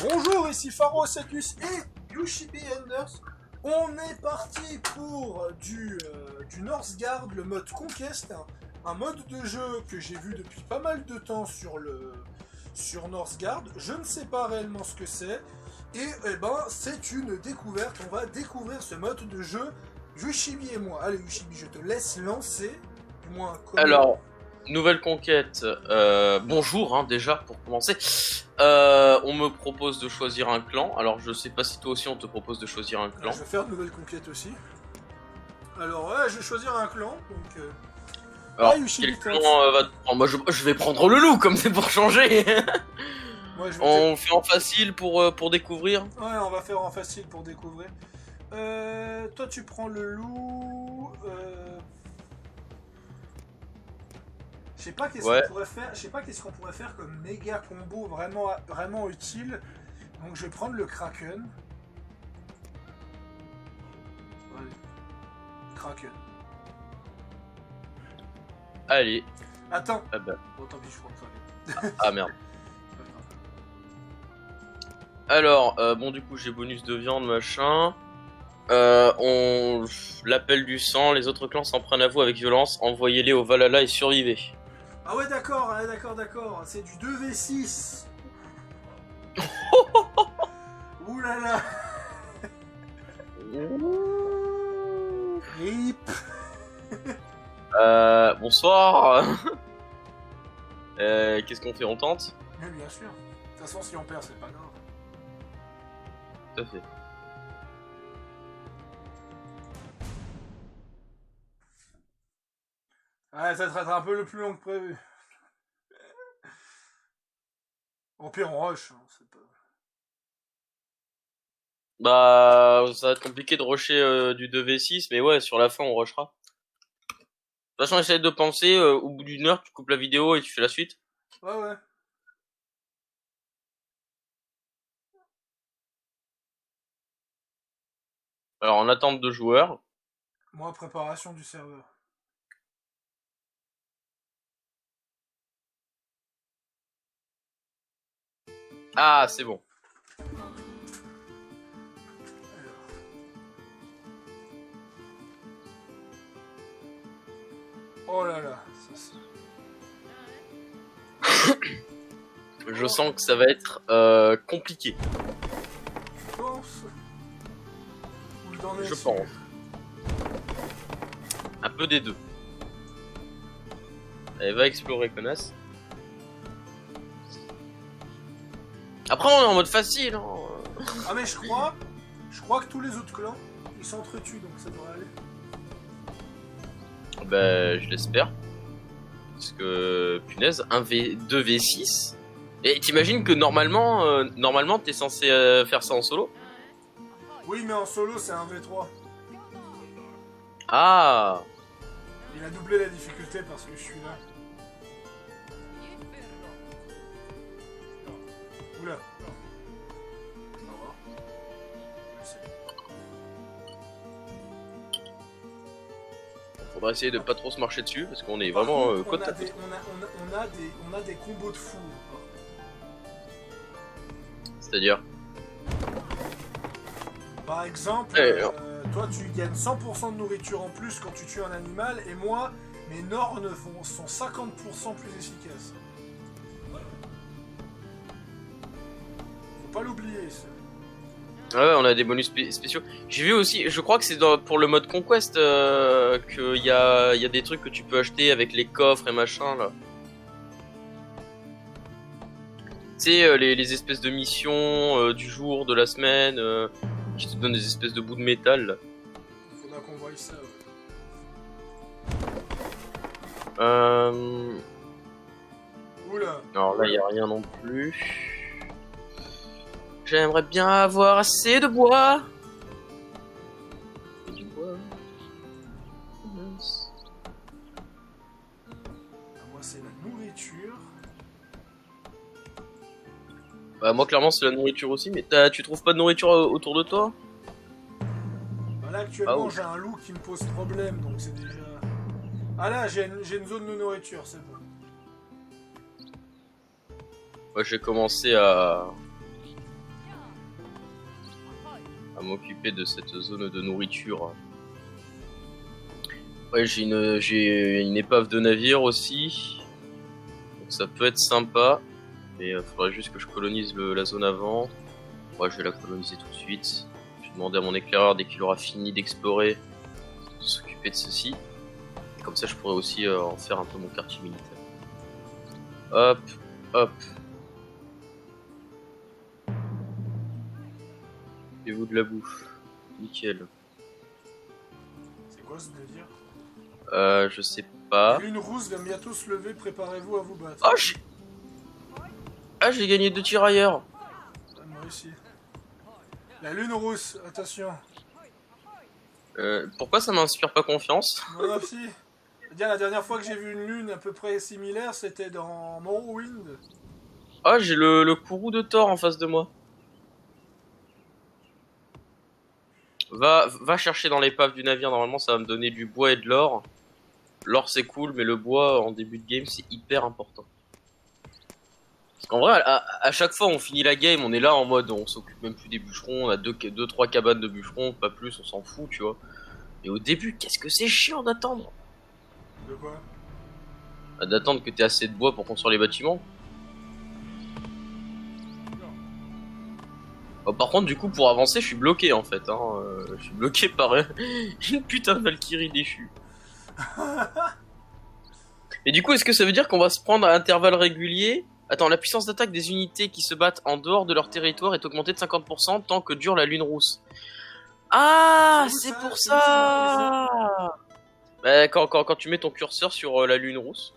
Bonjour, ici Pharo Secus et Yushibi Enders. On est parti pour du Northgard, le mode Conquest, un mode de jeu que j'ai vu depuis pas mal de temps sur Northgard. Je ne sais pas réellement ce que c'est, et c'est une découverte. On va découvrir ce mode de jeu, Yushibi et moi. Allez Yushibi, je te laisse lancer, du moins comme... Alors, nouvelle conquête. Bonjour, déjà, pour commencer. On me propose de choisir un clan. Alors, je sais pas si toi aussi on te propose de choisir un clan. Je vais faire une nouvelle conquête aussi. Alors, ouais, je vais choisir un clan, donc... Alors, Yushibi, quel clan va te prendre? Moi, je vais prendre le loup, comme c'est pour changer. Ouais, On fait en facile pour découvrir. Ouais, on va faire en facile pour découvrir. Toi, tu prends le loup. Je sais pas qu'est-ce qu'on pourrait faire. Je sais pas qu'est-ce qu'on pourrait faire comme méga combo vraiment utile. Donc, je vais prendre le Kraken. Allez. Kraken. Allez. Attends. Ah bah. Bon, tant pis, je prends le Kraken. Ah merde. Alors, bon, du coup, j'ai bonus de viande, machin. On l'appel du sang, les autres clans s'en prennent à vous avec violence, envoyez-les au Valhalla et survivez. Ah ouais, d'accord, d'accord. C'est du 2v6. Ouh là là. Rip. Bonsoir. Qu'est-ce qu'on fait? On tente? Mais bien sûr. De toute façon, si on perd, c'est pas grave. Tout à fait. Ouais, ça sera un peu le plus long que prévu. Au pire, on rush. Hein, c'est pas... Bah, ça va être compliqué de rusher du 2v6, mais ouais, sur la fin, on rushera. De toute façon, essaye de penser, au bout d'une heure, tu coupes la vidéo et tu fais la suite. Ouais. Alors, en attente de joueurs. Moi, préparation du serveur. Ah, c'est bon. Oh là là. Je sens que ça va être compliqué. Je pense. Je pense. Un peu des deux. Elle va explorer, connasse. Après, on est en mode facile. Hein. Ah mais je crois que tous les autres clans, ils s'entretuent, donc ça devrait aller. Bah, je l'espère. Parce que, punaise, 2v6. Et t'imagines que normalement, t'es censé faire ça en solo? Oui, mais en solo, c'est un V3. Ah. Il a doublé la difficulté parce que je suis là. Oula. Faudra essayer de pas trop se marcher dessus parce qu'on est vraiment côte à côte. On a des combos de fou. C'est-à-dire? Par exemple, toi tu gagnes 100% de nourriture en plus quand tu tues un animal, et moi, mes nornes sont 50% plus efficaces. Faut pas l'oublier, ça. Ouais, on a des bonus spéciaux. J'ai vu aussi, je crois que c'est pour le mode Conquest qu'il y a des trucs que tu peux acheter avec les coffres et machin là. Tu sais, les espèces de missions du jour, de la semaine, qui te donnent des espèces de bouts de métal là. Faudra qu'on voie ça, ouais. Oula. Alors là, il n'y a rien non plus. J'aimerais bien avoir assez de bois. Et du bois. Moi, c'est la nourriture. Bah, moi, clairement, c'est la nourriture aussi, mais tu trouves pas de nourriture autour de toi? Bah là, actuellement, j'ai un loup qui me pose problème, donc c'est déjà... Ah là, j'ai une zone de nourriture, c'est bon. Moi, j'ai commencé à à m'occuper de cette zone de nourriture. Ouais, j'ai une épave de navire aussi. Donc ça peut être sympa. Mais il faudrait juste que je colonise la zone avant. Ouais, je vais la coloniser tout de suite. Je vais demander à mon éclaireur dès qu'il aura fini d'explorer de s'occuper de ceci. Et comme ça, je pourrais aussi en faire un peu mon quartier militaire. Hop, hop. Et vous de la bouffe. Nickel. C'est quoi ce délire? Je sais pas. La lune rousse va bientôt se lever, préparez-vous à vous battre. Oh, j'ai gagné 2 tirailleurs. Ah, moi aussi. La lune rousse, attention. Pourquoi ça m'inspire pas confiance? Moi aussi. Dire, la dernière fois que j'ai vu une lune à peu près similaire, c'était dans Morrowind. Ah, j'ai le courroux de Thor en face de moi. Va chercher dans l'épave du navire, normalement ça va me donner du bois et de l'or. L'or c'est cool, mais le bois en début de game c'est hyper important. Parce qu'en vrai, à chaque fois on finit la game, on est là en mode on s'occupe même plus des bûcherons, on a 2-3 cabanes de bûcherons, pas plus, on s'en fout, tu vois. Et au début, qu'est-ce que c'est chiant d'attendre? De quoi? D'attendre que t'aies assez de bois pour construire les bâtiments. Oh, par contre, du coup, pour avancer, je suis bloqué en fait. Hein. Je suis bloqué par une putain de Valkyrie déchue. Et du coup, est-ce que ça veut dire qu'on va se prendre à intervalles réguliers? Attends, la puissance d'attaque des unités qui se battent en dehors de leur territoire est augmentée de 50% tant que dure la lune rousse. Ah, c'est pour ça. Bah, quand tu mets ton curseur sur la lune rousse.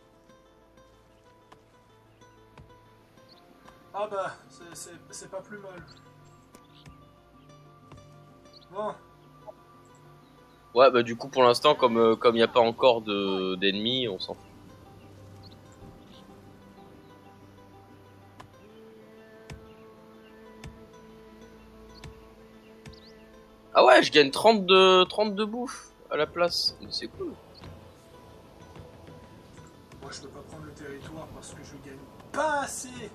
Ah bah, c'est pas plus mal. Bon. Ouais, bah du coup, pour l'instant, comme il n'y a pas encore d'ennemis, on s'en fout. Ah ouais, je gagne 32 bouffe à la place. C'est cool. Moi, je peux pas prendre le territoire parce que je gagne pas assez. Et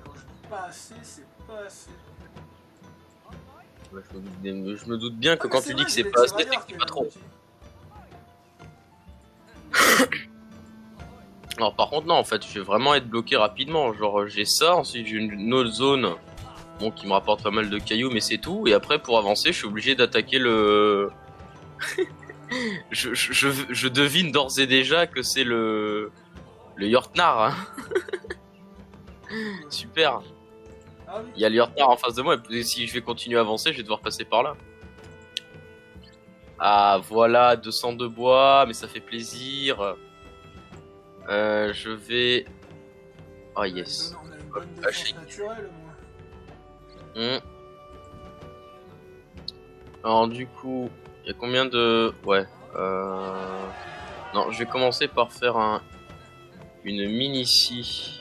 quand je dis pas assez, c'est pas assez. Ouais, je me doute bien que quand tu dis que c'est pas assez, c'est que c'est pas trop. Alors par contre non, en fait, je vais vraiment être bloqué rapidement. Genre j'ai ça, ensuite j'ai une autre zone, bon, qui me rapporte pas mal de cailloux, mais c'est tout. Et après pour avancer, je suis obligé d'attaquer le. je devine d'ores et déjà que c'est le Yortnar. Hein. Super. Ah oui. Il y a le Yortnar en face de moi, et si je vais continuer à avancer, je vais devoir passer par là. Ah voilà, 200 de bois, mais ça fait plaisir. Je vais... Oh yes. On a une bonne défense naturelle, moi. Alors du coup, il y a combien de... Ouais. Non, je vais commencer par faire une mini-scie.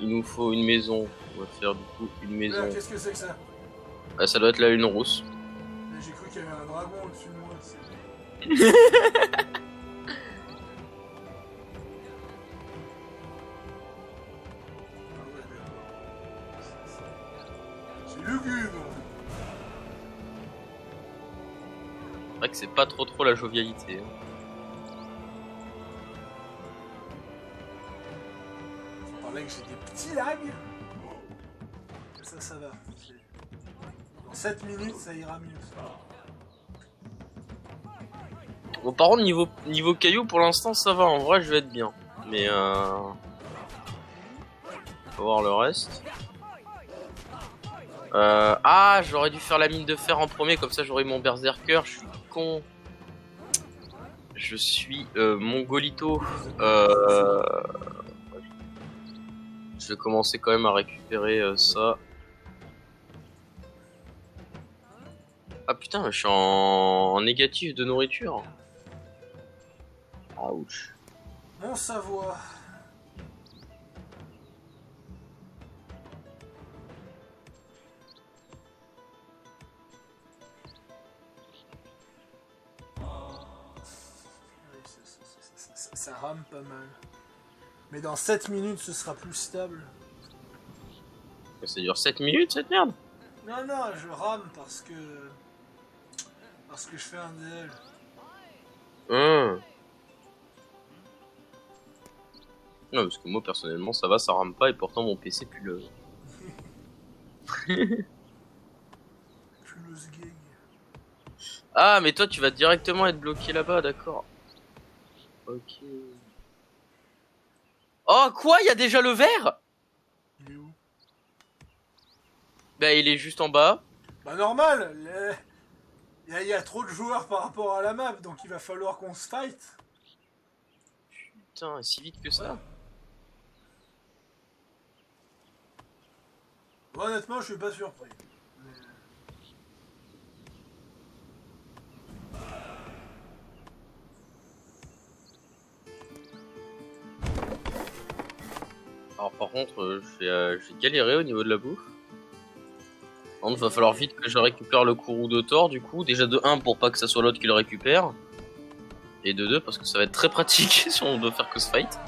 Il nous faut une maison. On va faire du coup une maison. Qu'est-ce que c'est que ça? Ça doit être la lune rousse. J'ai cru qu'il y avait un dragon au-dessus de moi. C'est lugubre. C'est vrai que c'est pas trop la jovialité. Je parlais que j'ai des petits lags. Ça va. Dans 7 minutes, ça ira mieux. Bon, par contre, niveau cailloux, pour l'instant, ça va. En vrai, je vais être bien. Mais faut voir le reste. Ah, j'aurais dû faire la mine de fer en premier, comme ça j'aurais mon berserker. Je suis con. Je suis mongolito. Je vais commencer quand même à récupérer ça. Ah putain, je suis en négatif de nourriture. Ouch. Mon savoir. Ça rame pas mal. Mais dans 7 minutes, ce sera plus stable. Ça dure 7 minutes cette merde. Non, non, je rame parce que je fais un DL. Non, parce que moi personnellement ça va, ça rame pas et pourtant mon PC pue le... Plus le sgeg. Ah, mais toi tu vas directement être bloqué là-bas, d'accord. Ok. Oh, quoi? Il y a déjà le vert? Il est où? Bah, il est juste en bas. Bah normal, il y a trop de joueurs par rapport à la map, donc il va falloir qu'on se fight. Putain, si vite que ça? Bon, honnêtement, je suis pas surpris. Alors par contre, j'ai galéré au niveau de la bouffe. Il va falloir vite que je récupère le courroux de Thor du coup. Déjà de 1 pour pas que ça soit l'autre qui le récupère. Et de 2 parce que ça va être très pratique si on doit faire que ce fight.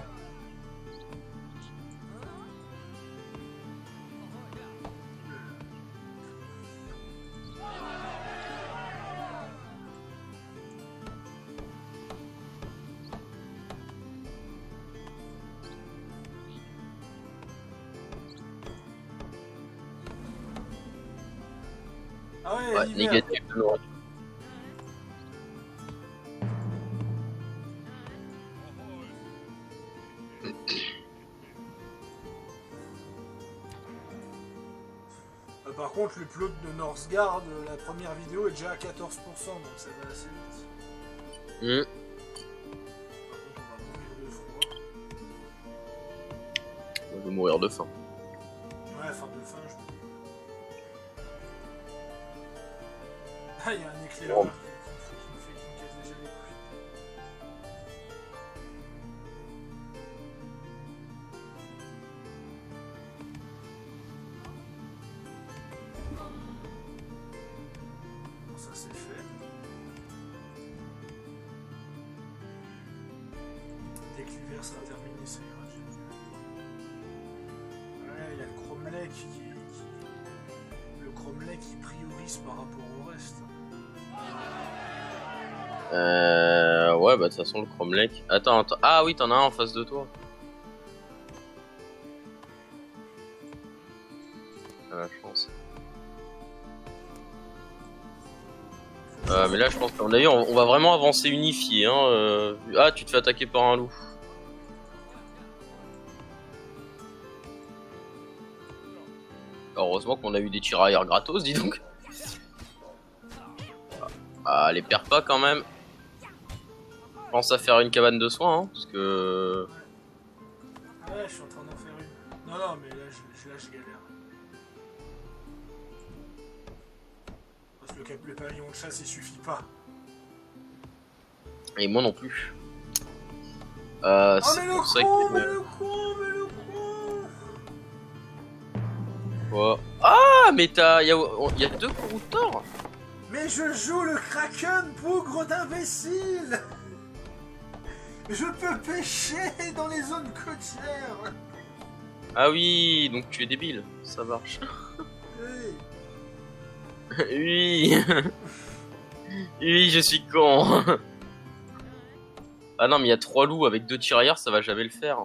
Ah ouais, Ouais, l'hiver. négatif de nourriture. Par contre, le plot de Northgard, la première vidéo est déjà à 14%, donc ça va assez vite. Mmh. Par contre, on va mourir de froid. Je vais mourir de faim. Ouais, fin de faim, je... Ah, il y a un éclaireur Oh. qui me casse déjà les couilles. Bon, ça c'est fait. Dès que l'hiver sera terminé, ça ira. Ouais, il y a le Cromlech qui priorise par rapport au reste. Ouais, bah de toute façon le Cromlech. Attends. Ah oui, t'en as un en face de toi. Ah, la chance. Mais là, je pense qu'à mon avis, on va vraiment avancer unifié. Hein. Ah, tu te fais attaquer par un loup. Alors, heureusement qu'on a eu des tirailleurs gratos, dis donc. Ah, les perds pas quand même. Pense à faire une cabane de soins, hein, parce que... Ouais, je suis en train d'en faire une. Non, non, mais là, je galère. Parce que le pavillon de chasse, il suffit pas. Et moi non plus. Oh, C'est mais le pour ça con, que... mais le con, mais le con. Quoi? Ah, mais y a 2 courroux de Thor. Mais je joue le Kraken, bougre d'imbécile. Je peux pêcher dans les zones côtières. Ah oui, donc tu es débile, ça marche. Hey. Oui. Oui, je suis con. Ah non, mais il y a 3 loups avec 2 tirailleurs, ça va jamais le faire.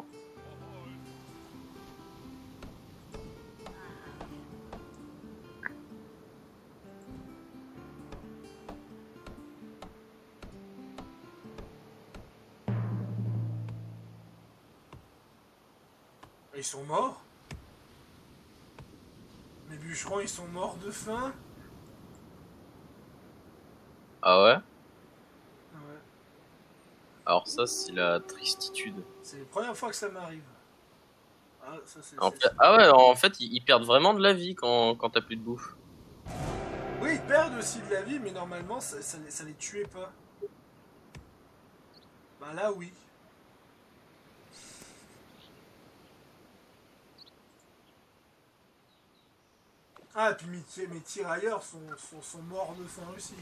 Ils sont morts. Mes bûcherons, ils sont morts de faim. Ah ouais? Ouais. Alors ça, c'est la tristitude. C'est la première fois que ça m'arrive. Ah, ça c'est... Ah ouais, en fait, ils perdent vraiment de la vie quand t'as plus de bouffe. Oui, ils perdent aussi de la vie, mais normalement, ça les tuait pas. Bah là, oui. Ah, et puis mes tirailleurs sont morts de faim aussi.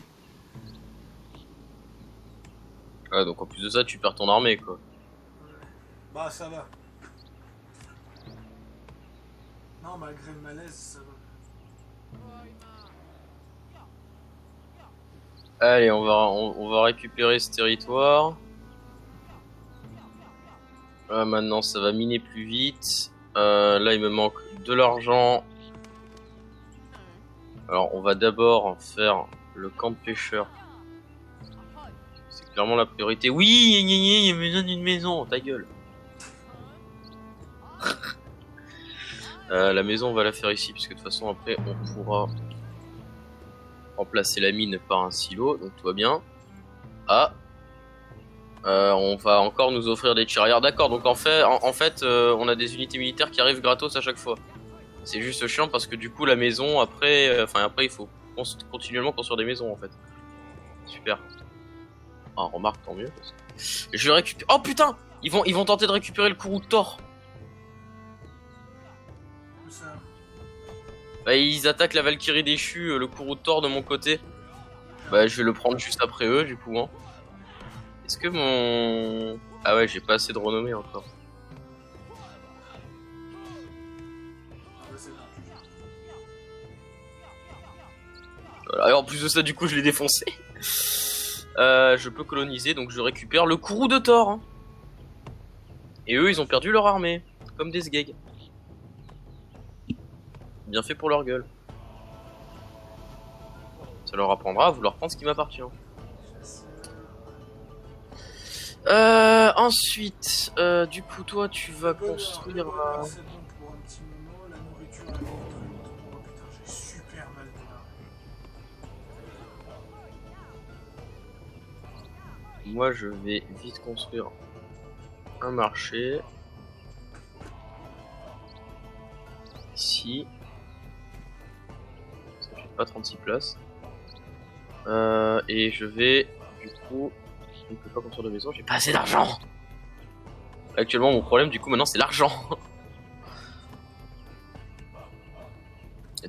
Ouais, donc en plus de ça, tu perds ton armée, quoi. Ouais. Bah, ça va. Non, Non, malgré le malaise, ça va. Allez, on va récupérer ce territoire. Maintenant, ça va miner plus vite. Là, il me manque de l'argent. Alors, on va d'abord faire le camp de pêcheurs. C'est clairement la priorité. Oui, il me donne une maison, ta gueule. La maison, on va la faire ici, puisque de toute façon, après, on pourra remplacer la mine par un silo, donc tout va bien. Ah, on va encore nous offrir des tirailleurs. D'accord, donc en fait, on a des unités militaires qui arrivent gratos à chaque fois. C'est juste chiant parce que du coup, la maison, après, après, il faut continuellement construire des maisons, en fait. Super. Ah, remarque, tant mieux. Je vais récupérer. Oh putain, ils vont tenter de récupérer le courroux de Thor. Ça. Bah, ils attaquent la Valkyrie déchue, le courroux de Thor de mon côté. Bah, je vais le prendre juste après eux, du coup. Hein. Est-ce que mon... Ah ouais, j'ai pas assez de renommée encore. Voilà. Et en plus de ça, du coup, je l'ai défoncé. Je peux coloniser, donc je récupère le courroux de Thor. Hein. Et eux, ils ont perdu leur armée. Comme des sgegs. Bien fait pour leur gueule. Ça leur apprendra à vouloir prendre ce qui m'appartient. Ensuite, du coup, toi, tu vas construire... C'est bon pour un petit moment, la nourriture elle est très longtemps. Oh putain, j'ai super mal démarré. Moi, je vais vite construire un marché. Ici. Ça fait pas 36 places. Et je vais, du coup... Je ne peux pas construire de maison, j'ai pas assez d'argent. Actuellement, mon problème, du coup, maintenant, c'est l'argent.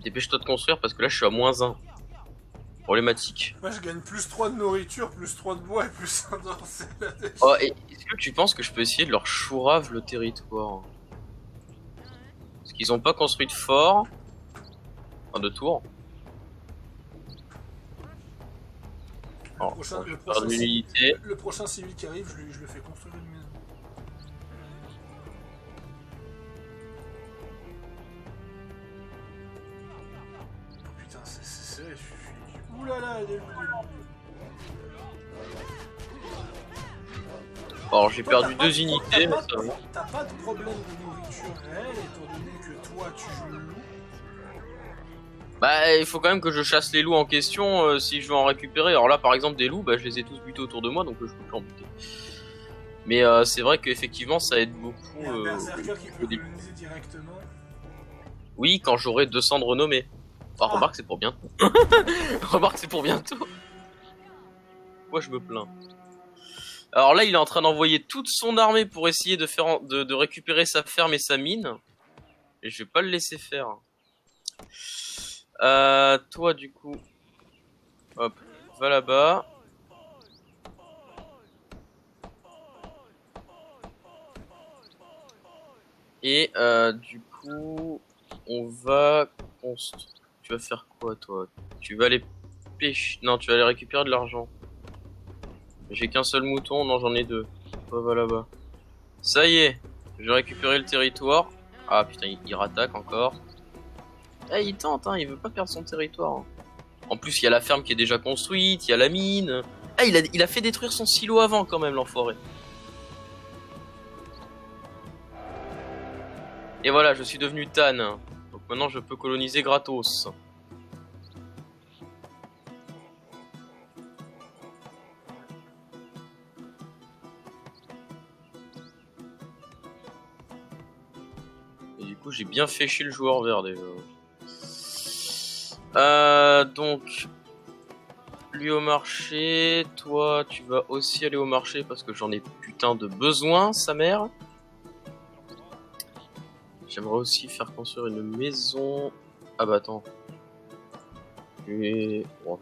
Dépêche-toi de construire parce que là, je suis à -1. Problématique. Moi je gagne plus 3 de nourriture, plus 3 de bois et plus 1 d'or. Oh, et est-ce que tu penses que je peux essayer de leur chourave le territoire? Parce qu'ils ont pas construit de fort. Enfin, de tour. Le prochain civil qui arrive, je le fais construire une maison. Oh putain, c'est serré, je suis... Oulala, il y a eu... Alors j'ai perdu 2 unités, mais ça va. T'as pas de problème de nourriture réel, étant donné que toi tu joues le loup. Bah il faut quand même que je chasse les loups en question si je veux en récupérer. Alors là par exemple des loups, bah, je les ai tous butés autour de moi donc je peux plus en buter. Mais c'est vrai qu'effectivement ça aide beaucoup. Il y a un berserker qui peut coloniser directement. Oui, quand j'aurai 200 de renommée. Enfin, remarque c'est pour bientôt. Remarque c'est pour bientôt. Pourquoi je me plains? Alors là il est en train d'envoyer toute son armée pour essayer de récupérer sa ferme et sa mine. Et je vais pas le laisser faire. Toi du coup, hop, va là-bas. Et du coup, on va construire. Tu vas faire quoi toi? Tu vas aller pêcher? Non, tu vas aller récupérer de l'argent. J'ai qu'un seul mouton, non j'en ai 2. Toi va là-bas. Ça y est, j'ai récupéré le territoire. Ah putain, il rattaque encore. Eh, il tente, hein, il veut pas perdre son territoire. Hein. En plus, il y a la ferme qui est déjà construite, il y a la mine. Eh, il a fait détruire son silo avant quand même, l'enfoiré. Et voilà, je suis devenu Tan. Donc maintenant, je peux coloniser gratos. Et du coup, j'ai bien fait chier le joueur vert déjà. Donc, lui au marché, toi tu vas aussi aller au marché parce que j'en ai putain de besoin, sa mère. J'aimerais aussi faire construire une maison. Ah bah attends. Et... Oh,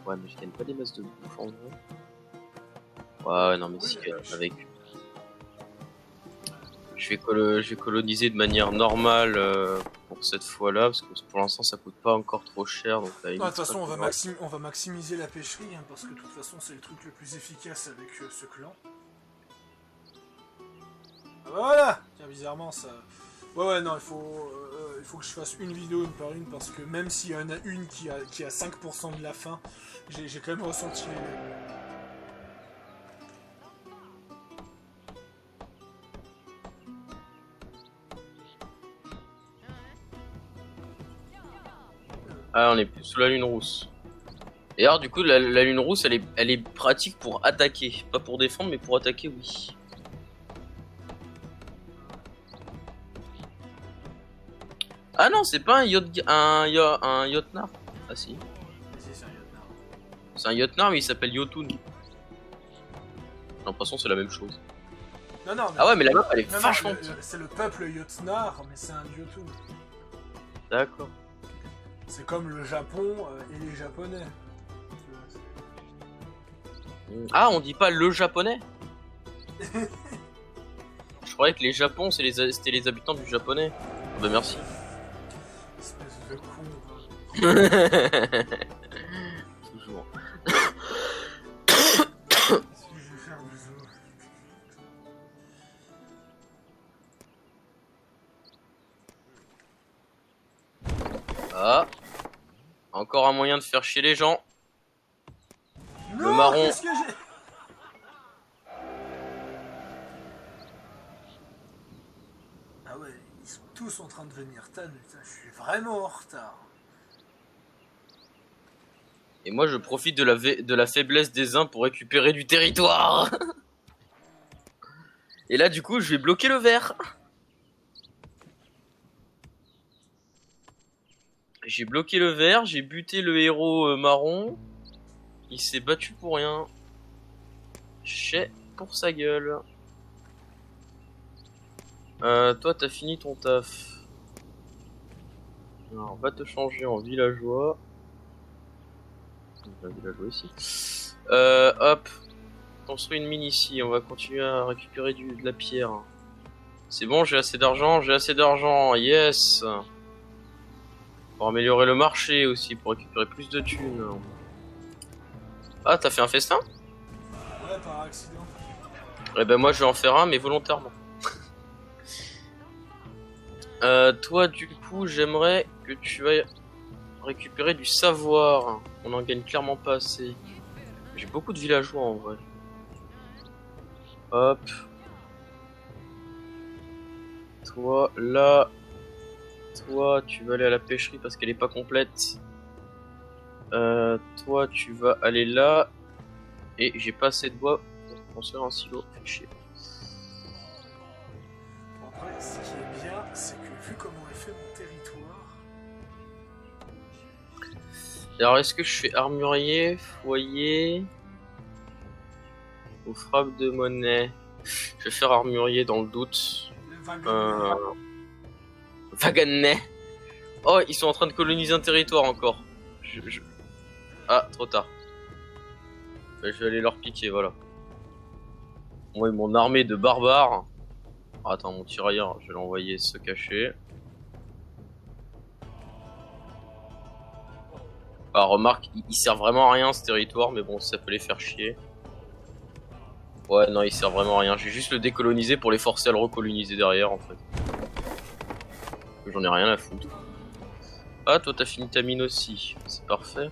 ouais mais je gagne pas des masses de bouffe en vrai. Ouais non mais si avec... Je je vais coloniser de manière normale pour cette fois-là, parce que pour l'instant ça coûte pas encore trop cher. Donc, De toute façon, on va maximiser la pêcherie, hein, parce que de toute façon, c'est le truc le plus efficace avec ce clan. Ah bah voilà. Tiens, bizarrement, ça... Ouais, non, il faut que je fasse une vidéo une par une, parce que même s'il y en a une qui a 5% de la fin, j'ai quand même ressenti les... Ah, on est plus sous la lune rousse. Et alors, du coup, la lune rousse, elle est pratique pour attaquer. Pas pour défendre, mais pour attaquer, oui. Ah non, c'est pas un Jotnar. Ah si. Si, c'est un Jotnar. C'est un Jotnar, mais il s'appelle Jotun. J'ai l'impression que c'est la même chose. Non, mais... Ah ouais, mais la map, elle est vachement... c'est le peuple Jotnar, mais c'est un Jotun. D'accord. C'est comme le Japon et les Japonais. Ah, on dit pas le japonais. Je croyais que les Japons, c'était les habitants du japonais. Ah bah merci. Espèce de con. Toujours. Je vais faire des os. Ah. Encore un moyen de faire chier les gens. Non, le marron. Qu'est-ce que j'ai... Ah ouais, ils sont tous en train de venir tan, putain, je suis vraiment en retard. Et moi, je profite de la faiblesse des uns pour récupérer du territoire. Et là, du coup, je vais bloquer le vert. J'ai bloqué le vert, j'ai buté le héros marron. Il s'est battu pour rien. Chais pour sa gueule. Toi, t'as fini ton taf. Alors, on va te changer en villageois. Un villageois ici. Hop. Construis une mine ici. On va continuer à récupérer de la pierre. C'est bon, j'ai assez d'argent. Yes. Pour améliorer le marché aussi, pour récupérer plus de thunes. Ah, t'as fait un festin? Ouais, par accident. Eh ben moi je vais en faire un, mais volontairement. Toi du coup, j'aimerais que tu ailles récupérer du savoir. On en gagne clairement pas assez. J'ai beaucoup de villageois en vrai. Hop. Toi, là... Toi, tu vas aller à la pêcherie parce qu'elle est pas complète. Toi, tu vas aller là. Et j'ai pas assez de bois pour construire un silo. Fait chier. Après, ce qui est bien, c'est que vu comment est fait mon territoire... Alors, est-ce que je fais armurier, foyer ou frappe de monnaie? Je vais faire armurier dans le doute. Vaganais. Oh, ils sont en train de coloniser un territoire encore. Ah, trop tard. Je vais aller leur piquer, voilà. Moi, mon armée de barbares. Ah, attends, mon tirailleur, je vais l'envoyer se cacher. Ah, remarque, il sert vraiment à rien ce territoire, mais bon, ça peut les faire chier. Ouais, non, il sert vraiment à rien. J'ai juste le décoloniser pour les forcer à le recoloniser derrière, en fait. J'en ai rien à foutre. Ah, toi, t'as fini ta mine aussi. C'est parfait.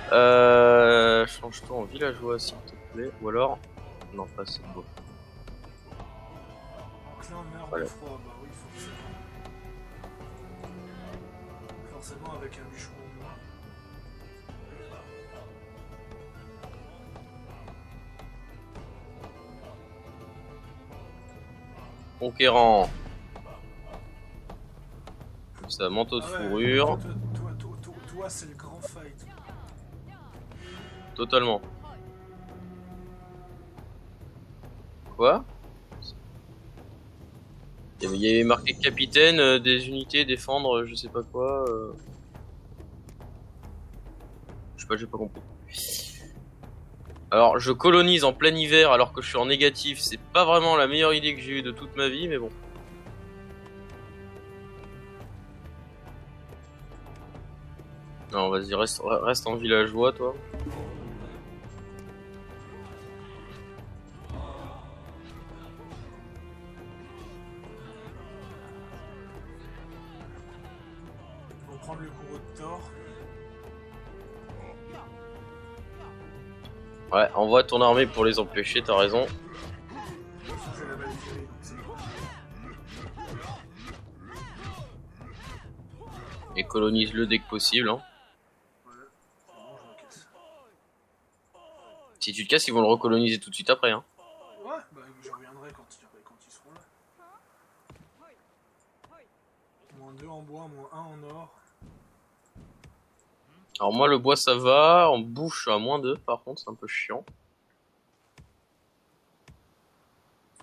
Change-toi en villageois, s'il te plaît. Ou alors... Non, pas c'est beau. Donc là, on meurt Voilà. de froid, bah oui, forcément. Forcément, avec un bûcheron au moins. Conquérant. Comme ça, manteau de Ah ouais, fourrure. Toi, c'est le grand fight. Totalement. Quoi? Il y avait marqué capitaine, des unités, défendre, je sais pas quoi. Je sais pas, j'ai pas compris. Alors, je colonise en plein hiver alors que je suis en négatif. C'est pas vraiment la meilleure idée que j'ai eue de toute ma vie, mais bon. Non, vas-y, reste en villageois, toi. On va prendre le courroux de Thor. Ouais, envoie ton armée pour les empêcher, t'as raison. J'ai la Valkyrie, donc c'est bon. Et colonise-le dès que possible. Hein. Voilà. C'est bon, je l'encaisse. Si tu te casses, ils vont le recoloniser tout de suite après. Hein. Ouais, bah je reviendrai quand ils seront là. -2 en bois, -1 en or. Alors moi, le bois, ça va. En bouffe, je suis à -2, par contre, c'est un peu chiant.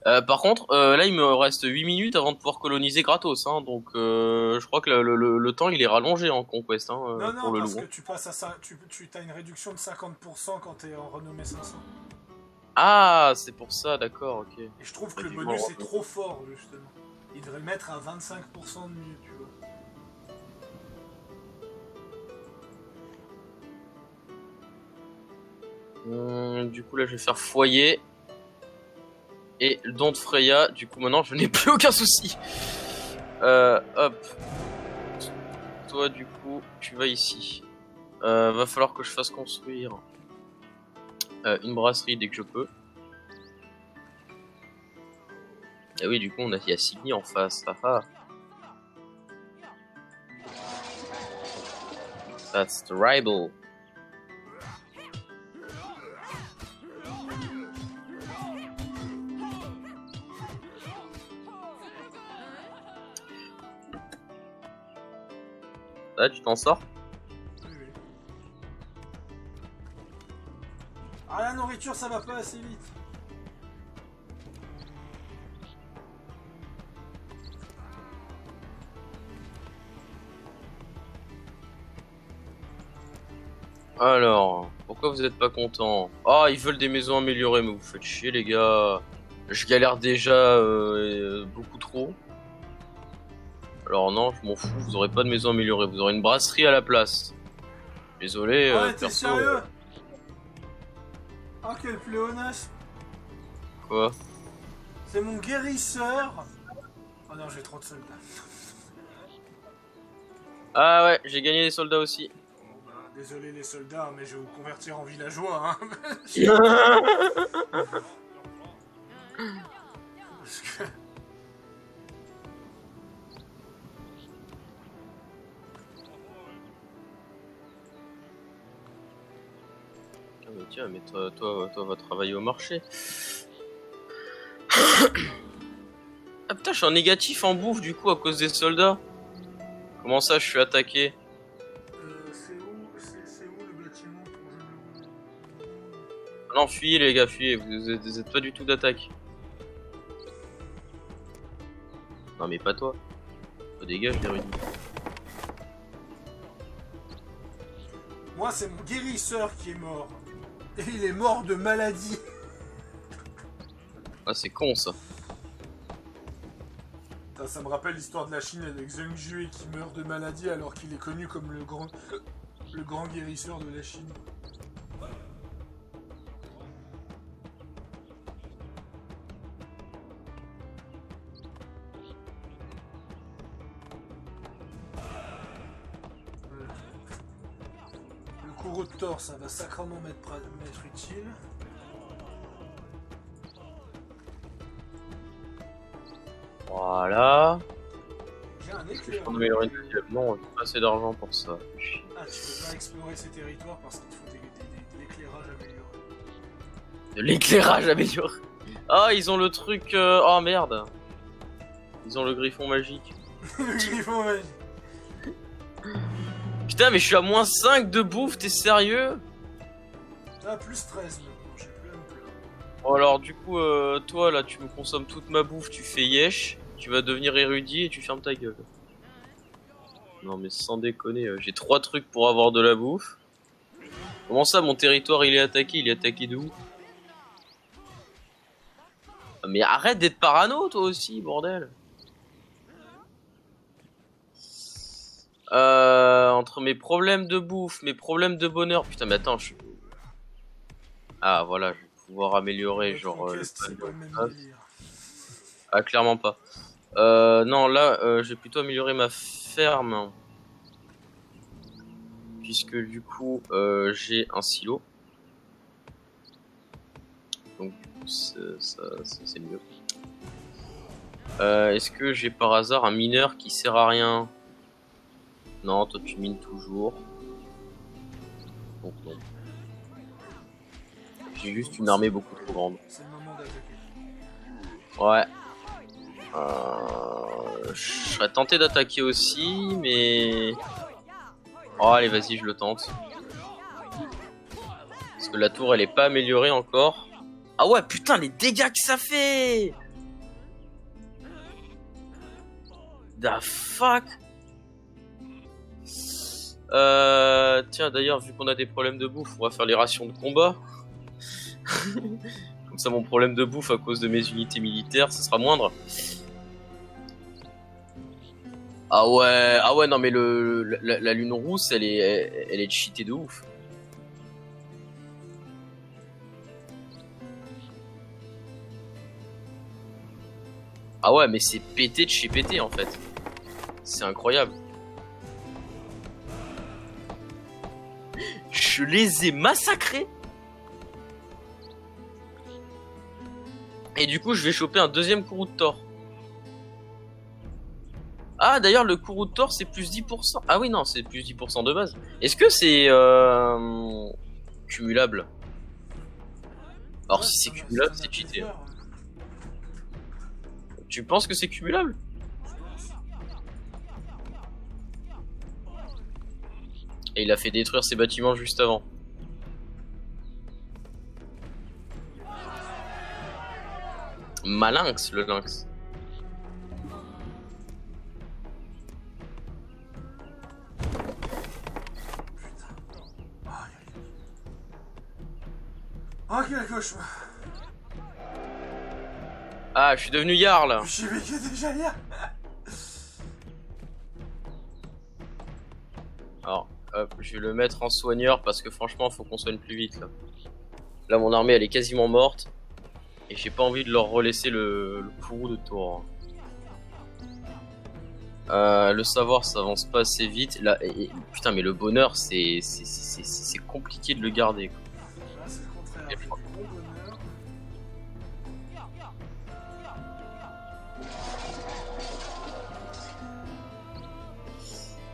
Par contre, là, il me reste 8 minutes avant de pouvoir coloniser gratos. Hein, donc, je crois que le temps, il est rallongé en Conquest hein, Non, pour le parce loup. que tu passes à ça, tu as une réduction de 50% quand t'es en renommée 500. Ah, c'est pour ça, d'accord, ok. Et je trouve que Et le du bonus coup, est trop fort, justement. Il devrait le mettre à 25% de mieux, tu vois. Du coup, là, je vais faire foyer. Et le don de Freya, du coup, maintenant, je n'ai plus aucun souci. Hop. Toi, du coup, tu vas ici. Va falloir que je fasse construire une brasserie dès que je peux. Ah oui, du coup, il y a Signy en face. Ah ah. That's the rival. Là, tu t'en sors? Oui, oui. Ah, la nourriture, ça va pas assez vite. Alors, pourquoi vous êtes pas content? Ah, ils veulent des maisons améliorées, mais vous faites chier, les gars. Je galère déjà beaucoup trop. Alors non, je m'en fous, vous aurez pas de maison améliorée, vous aurez une brasserie à la place. Désolé, Ouais, t'es perso. sérieux? Ah, quel pléonasme. Quoi? C'est mon guérisseur. Oh non, j'ai trop de soldats. Ah ouais, j'ai gagné des soldats aussi. Bon, bah, désolé les soldats, mais je vais vous convertir en villageois, hein. Parce que... Ah mais tiens, mais toi va travailler au marché. Ah putain, je suis en négatif en bouffe du coup à cause des soldats. Comment ça, je suis attaqué? c'est où le bâtiment pour je Ah non, fuyez les gars, fuyez, vous êtes pas du tout d'attaque. Non mais pas toi. Toi dégage, Véronique. Moi, c'est mon guérisseur qui est mort. Et il est mort de maladie. Ah c'est con ça. Ça me rappelle l'histoire de la Chine avec Zheng Jue qui meurt de maladie alors qu'il est connu comme le grand guérisseur de la Chine. Le courroux de Thor, ça va sacrément m'être utile. Voilà. J'ai un Est-ce que je éclair. peux améliorer une deuxième? Non, j'ai pas assez d'argent pour ça. Ah, tu peux pas explorer ces territoires parce qu'il te faut de l'éclairage amélioré. De l'éclairage amélioré. Ah, ils ont le truc... Oh merde. Ils ont le griffon magique. Le griffon magique. Putain, mais je suis à -5 de bouffe, t'es sérieux? Ah, plus 13 maintenant, j'ai plus à me plaindre. Bon alors du coup, toi là, tu me consommes toute ma bouffe, tu fais yesh, tu vas devenir érudit et tu fermes ta gueule. Non mais sans déconner, j'ai 3 trucs pour avoir de la bouffe. Comment ça, mon territoire il est attaqué? Il est attaqué de où? Mais arrête d'être parano toi aussi, bordel. Entre mes problèmes de bouffe, mes problèmes de bonheur. Putain, mais attends, je... Ah, voilà, je vais pouvoir améliorer, genre... Ah, clairement pas. Non, là, je vais plutôt améliorer ma ferme. Puisque, du coup, j'ai un silo. Donc, ça c'est mieux. Est-ce que j'ai par hasard un mineur qui sert à rien? Non, toi tu mines toujours. Donc non. J'ai juste une armée beaucoup trop grande. C'est le moment d'attaquer. Ouais. Je serais tenté d'attaquer aussi, mais... Oh allez vas-y, je le tente. Parce que la tour elle est pas améliorée encore. Ah ouais putain les dégâts que ça fait! The fuck? Tiens d'ailleurs vu qu'on a des problèmes de bouffe, on va faire les rations de combat. Comme ça mon problème de bouffe à cause de mes unités militaires, ce sera moindre. Ah ouais non mais la lune rousse elle est cheatée de ouf. Ah ouais mais c'est pété de chez pété en fait. C'est incroyable. Je les ai massacrés. Et du coup je vais choper un deuxième courroux de Thor. Ah d'ailleurs le courroux de Thor c'est plus 10%. Ah oui non c'est plus 10% de base. Est-ce que c'est cumulable? Alors ouais, si c'est cumulable c'est cheaté. Tu penses que c'est cumulable? Et il a fait détruire ses bâtiments juste avant. Malinx le lynx. Ah quel cauchemar. Ah je suis devenu Jarl. Je suis vécu déjà hier. Alors hop, je vais le mettre en soigneur parce que franchement faut qu'on soigne plus vite là. Là mon armée elle est quasiment morte. Et j'ai pas envie de leur relaisser le courroux de Thor. Le savoir ça avance pas assez vite. Là, putain mais le bonheur c'est compliqué de le garder quoi. Là c'est le contraire, j'ai du bon bonheur.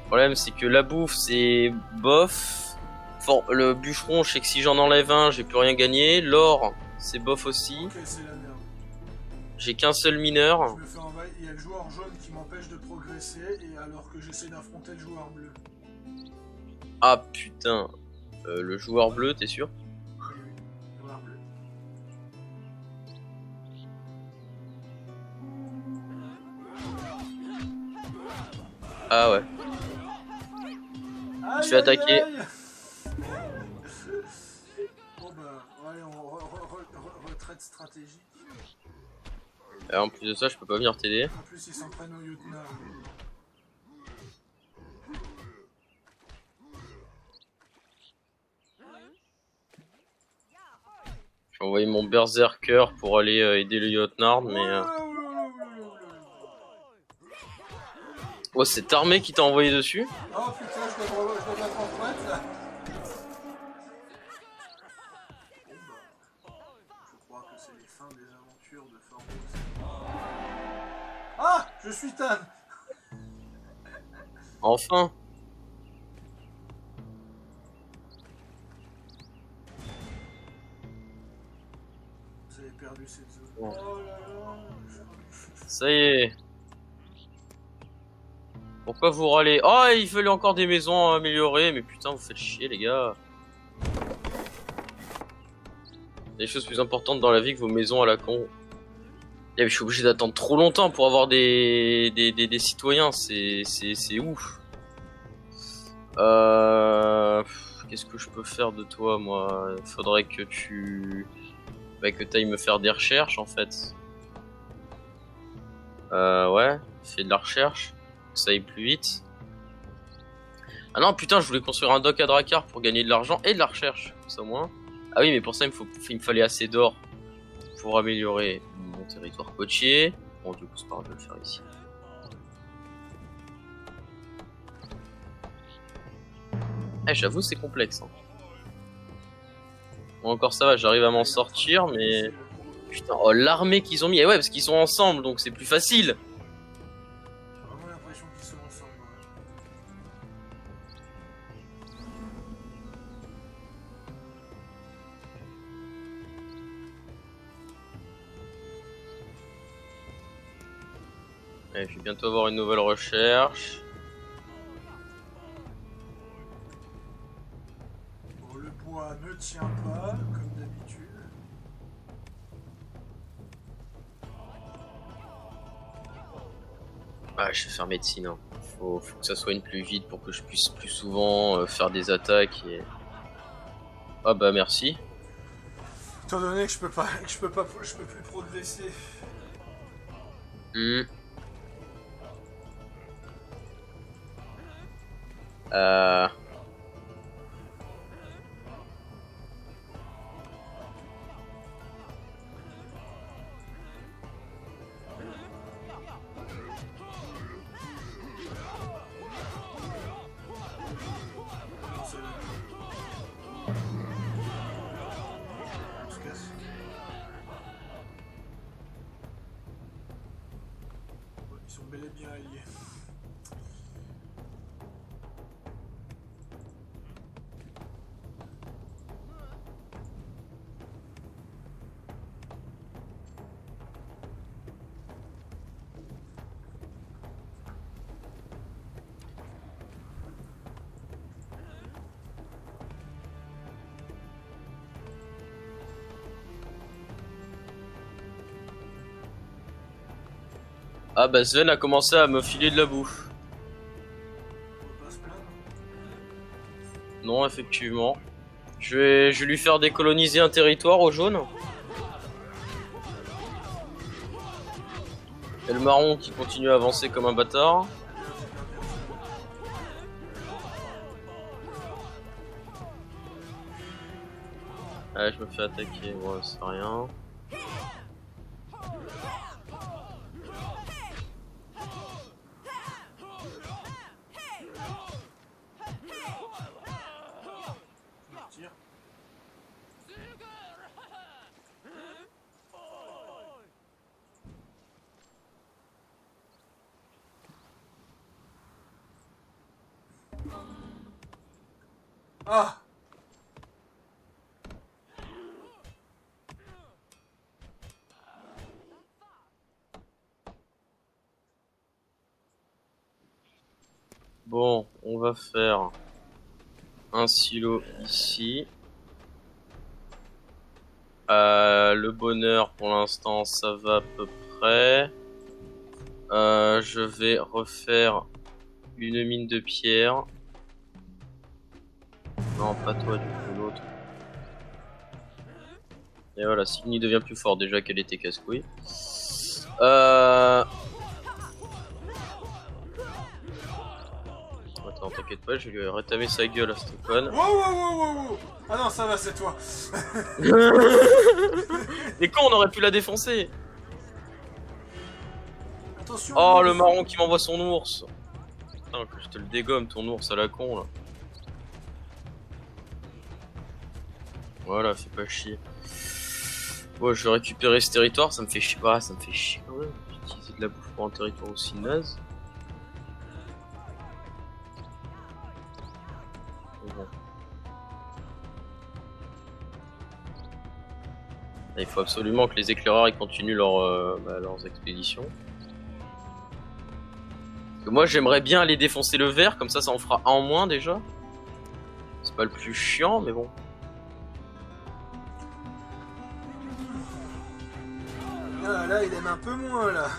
Le problème c'est que la bouffe c'est bof. Le bûcheron je sais que si j'en enlève un j'ai plus rien gagné. L'or c'est bof aussi. Ok, c'est la merde. J'ai qu'un seul mineur. Je me fais envahir. Il y a le joueur jaune qui m'empêche de progresser et alors que j'essaie d'affronter le joueur bleu. Ah putain. Le joueur bleu t'es sûr? Oui, le joueur bleu. Ah ouais. Je suis attaqué. Bon bah, allez, on retraite stratégique. Et en plus de ça, je peux pas venir t'aider. En plus, ils s'en prennent au lieutenant. J'ai envoyé mon berserker pour aller aider le Jotnard, mais... Oh, cette armée qui t'a envoyé dessus? Oh putain, je dois mettre en pointe là. Je crois que c'est les fins des aventures de Pharaon. Ah, je suis Tan. Enfin. Vous avez perdu cette zone. Bon. Oh là là. Ça y est. Pourquoi vous râlez? Oh, il fallait encore des maisons améliorées, mais putain, vous faites chier, les gars. Il y a des choses plus importantes dans la vie que vos maisons à la con. Et je suis obligé d'attendre trop longtemps pour avoir des citoyens, c'est ouf. qu'est-ce que je peux faire de toi, moi? Faudrait que tu... Bah, que t'ailles me faire des recherches, en fait. Ouais, fais de la recherche, que ça aille plus vite. Ah non, putain, je voulais construire un dock à Drakkar pour gagner de l'argent et de la recherche, ça au moins. Ah oui, mais pour ça, il me fallait assez d'or pour améliorer mon territoire côtier. Bon, du coup, c'est pas grave de le faire ici. Eh, j'avoue, c'est complexe. Hein. Bon, encore ça va, j'arrive à m'en sortir, mais... Putain, oh, l'armée qu'ils ont mis. Eh ouais, parce qu'ils sont ensemble, donc c'est plus facile. J'ai vraiment l'impression qu'ils sont ensemble. Ouais, je vais bientôt avoir une nouvelle recherche. Bon, le bois ne tient pas, comme d'habitude. Ah, je vais faire médecine. Hein. Faut que ça soigne plus vite pour que je puisse plus souvent faire des attaques et... Ah bah merci. Étant donné que je peux plus progresser. Hmm. Euh... On se casse. Ouais, ils sont bel et bien alliés. Ah bah Sven a commencé à me filer de la bouffe. On va pas se plaindre. Non, effectivement. Je vais lui faire décoloniser un territoire au jaune. Et le marron qui continue à avancer comme un bâtard. Ah, je me fais attaquer, ouais, c'est rien. Tire. Ah! Bon, on va faire un silo ici. Le bonheur pour l'instant ça va à peu près. Je vais refaire une mine de pierre. Non, pas toi, du coup, l'autre. Et voilà, Signy devient plus fort déjà qu'elle était casse-couille. Attends, t'inquiète pas, je vais lui rétamer sa gueule à cette conne. Wow. Ah non, ça va, c'est toi. Mais con, on aurait pu la défoncer. Attention. Oh, le marron qui m'envoie son ours. Putain, que je te le dégomme, ton ours à la con, là. Voilà, fais pas chier. Bon, je vais récupérer ce territoire, ça me fait chier. Ah, ça me fait chier quand même. Utiliser de la bouffe pour un territoire aussi naze. Bon. Il faut absolument que les éclaireurs ils continuent leurs expéditions. Parce que moi j'aimerais bien aller défoncer le verre, comme ça en fera un en moins déjà. C'est pas le plus chiant, mais bon. Ah, là, il aime un peu moins, là.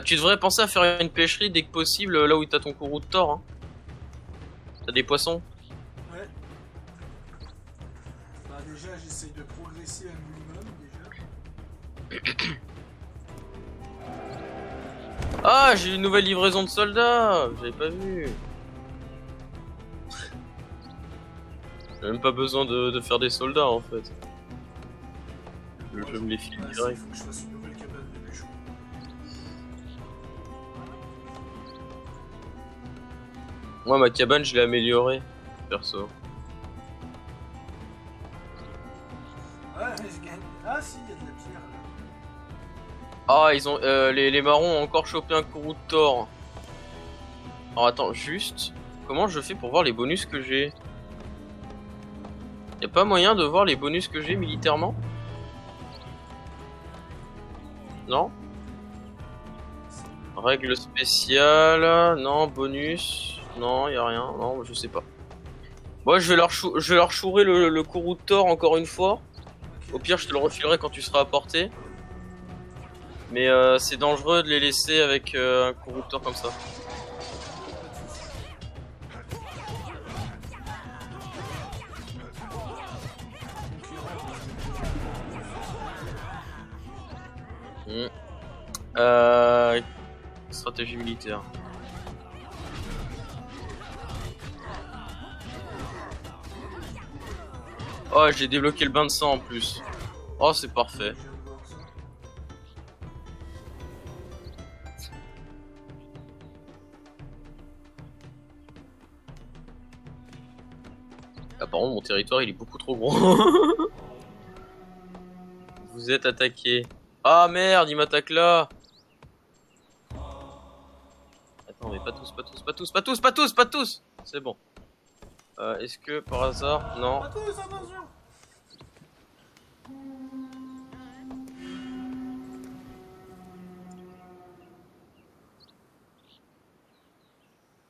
Tu devrais penser à faire une pêcherie dès que possible là où t'as ton courroux de Thor. Hein. T'as des poissons? Ouais. Bah déjà j'essaye de progresser un minimum déjà. Ah, j'ai une nouvelle livraison de soldats. J'avais pas vu. J'ai même pas besoin de faire des soldats en fait. Je me les file Il direct. faut que je fasse une nouvelle cabane de bûcherons. Moi, ma cabane, je l'ai améliorée, perso. Ouais, je gagne. Ah si, il y a de la pierre là. Ah, ils ont les marrons ont encore chopé un courroux de Thor. Alors attends, juste, comment je fais pour voir les bonus que j'ai? Y a pas moyen de voir les bonus que j'ai militairement? Non? Règles spéciales, non, bonus, non, y a rien, non, je sais pas. Moi, je vais leur chourer le courroux de Thor encore une fois. Ok. Au pire, je te le refilerai quand tu seras à portée. Mais c'est dangereux de les laisser avec un courroux de Thor comme ça. Hmm. Stratégie militaire. Oh, j'ai débloqué le bain de sang en plus. Oh, c'est parfait. Je viens de voir ça. Apparemment, mon territoire il est beaucoup trop gros. Vous êtes attaqué. Ah merde, il m'attaque là. Attends, mais pas tous, pas tous, pas tous, pas tous, pas tous, pas tous. C'est bon. Est-ce que par hasard, non. Attends, attention.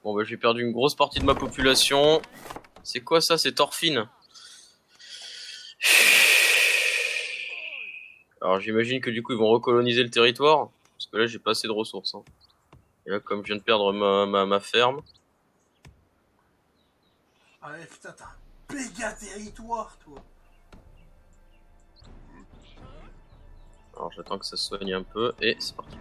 Bon bah j'ai perdu une grosse partie de ma population. C'est quoi ça? C'est Thorfinn. Alors j'imagine que du coup ils vont recoloniser le territoire. Parce que là j'ai pas assez de ressources. Hein. Et là comme je viens de perdre ma ferme. Ah ouais, putain, t'as un méga territoire, toi. Alors j'attends que ça se soigne un peu. Et c'est parti.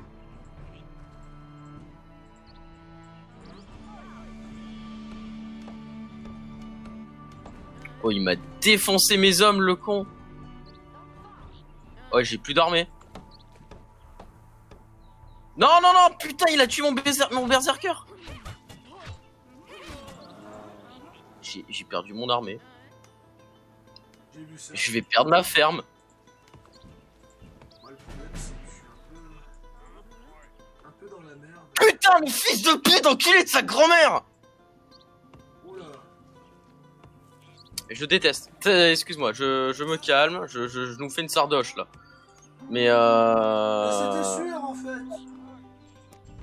Oh il m'a défoncé mes hommes le con. Oh j'ai plus d'armée. Non non non putain il a tué mon berserker. J'ai perdu mon armée. J'ai vu ça. Je vais perdre ma ferme. Moi, le problème, c'est que je suis un peu dans la merde. Putain mais fils de pute enculé de sa grand-mère. Oula. Je déteste. Excuse-moi, je me calme, je nous fais une sardoche là. Mais Mais c'était sûr, en fait.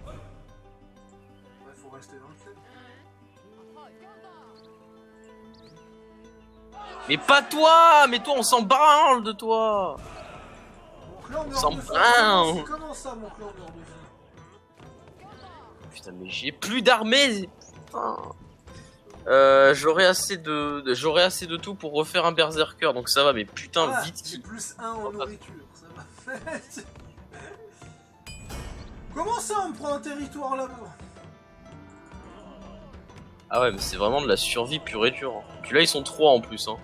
Ouais, faut rester dans le club. Mais pas toi. Mais toi on s'en branle de toi. Mon clan meurt S'en de faim. branle. Comment ça, mon clan meurt de faim? Putain mais j'ai plus d'armée. Putain. J'aurais assez de tout pour refaire un berserker donc ça va mais putain Ah, vite. j'ai plus 1 en nourriture, ça va. Comment ça, on me prend un territoire là-bas? Ah ouais mais c'est vraiment de la survie pure et dure. Puis là ils sont 3 en plus hein.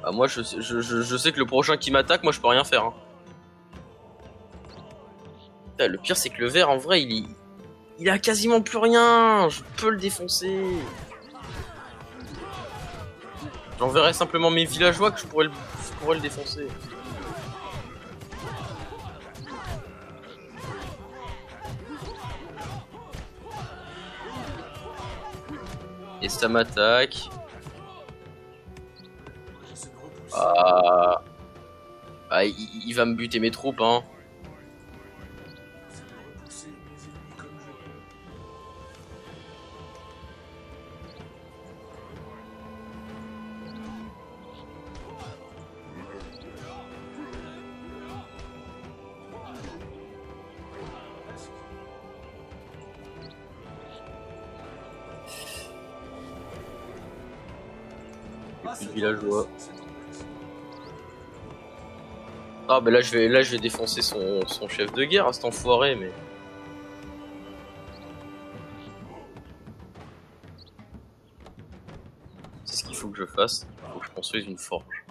Ah moi je sais que le prochain qui m'attaque moi je peux rien faire hein. Putain, le pire c'est que le vert en vrai il a quasiment plus rien. Je peux le défoncer. J'enverrai simplement mes villageois que je pourrais le défoncer. Et ça m'attaque. J'essaie de repousser. Il va me buter mes troupes hein. J'essaie de repousser mes ennemis comme je peux. Presque. c'est villageois. c'est ton place. Ah bah là je vais défoncer son chef de guerre, cet enfoiré, mais. C'est ce qu'il faut que je fasse. Il faut que je construise une forge.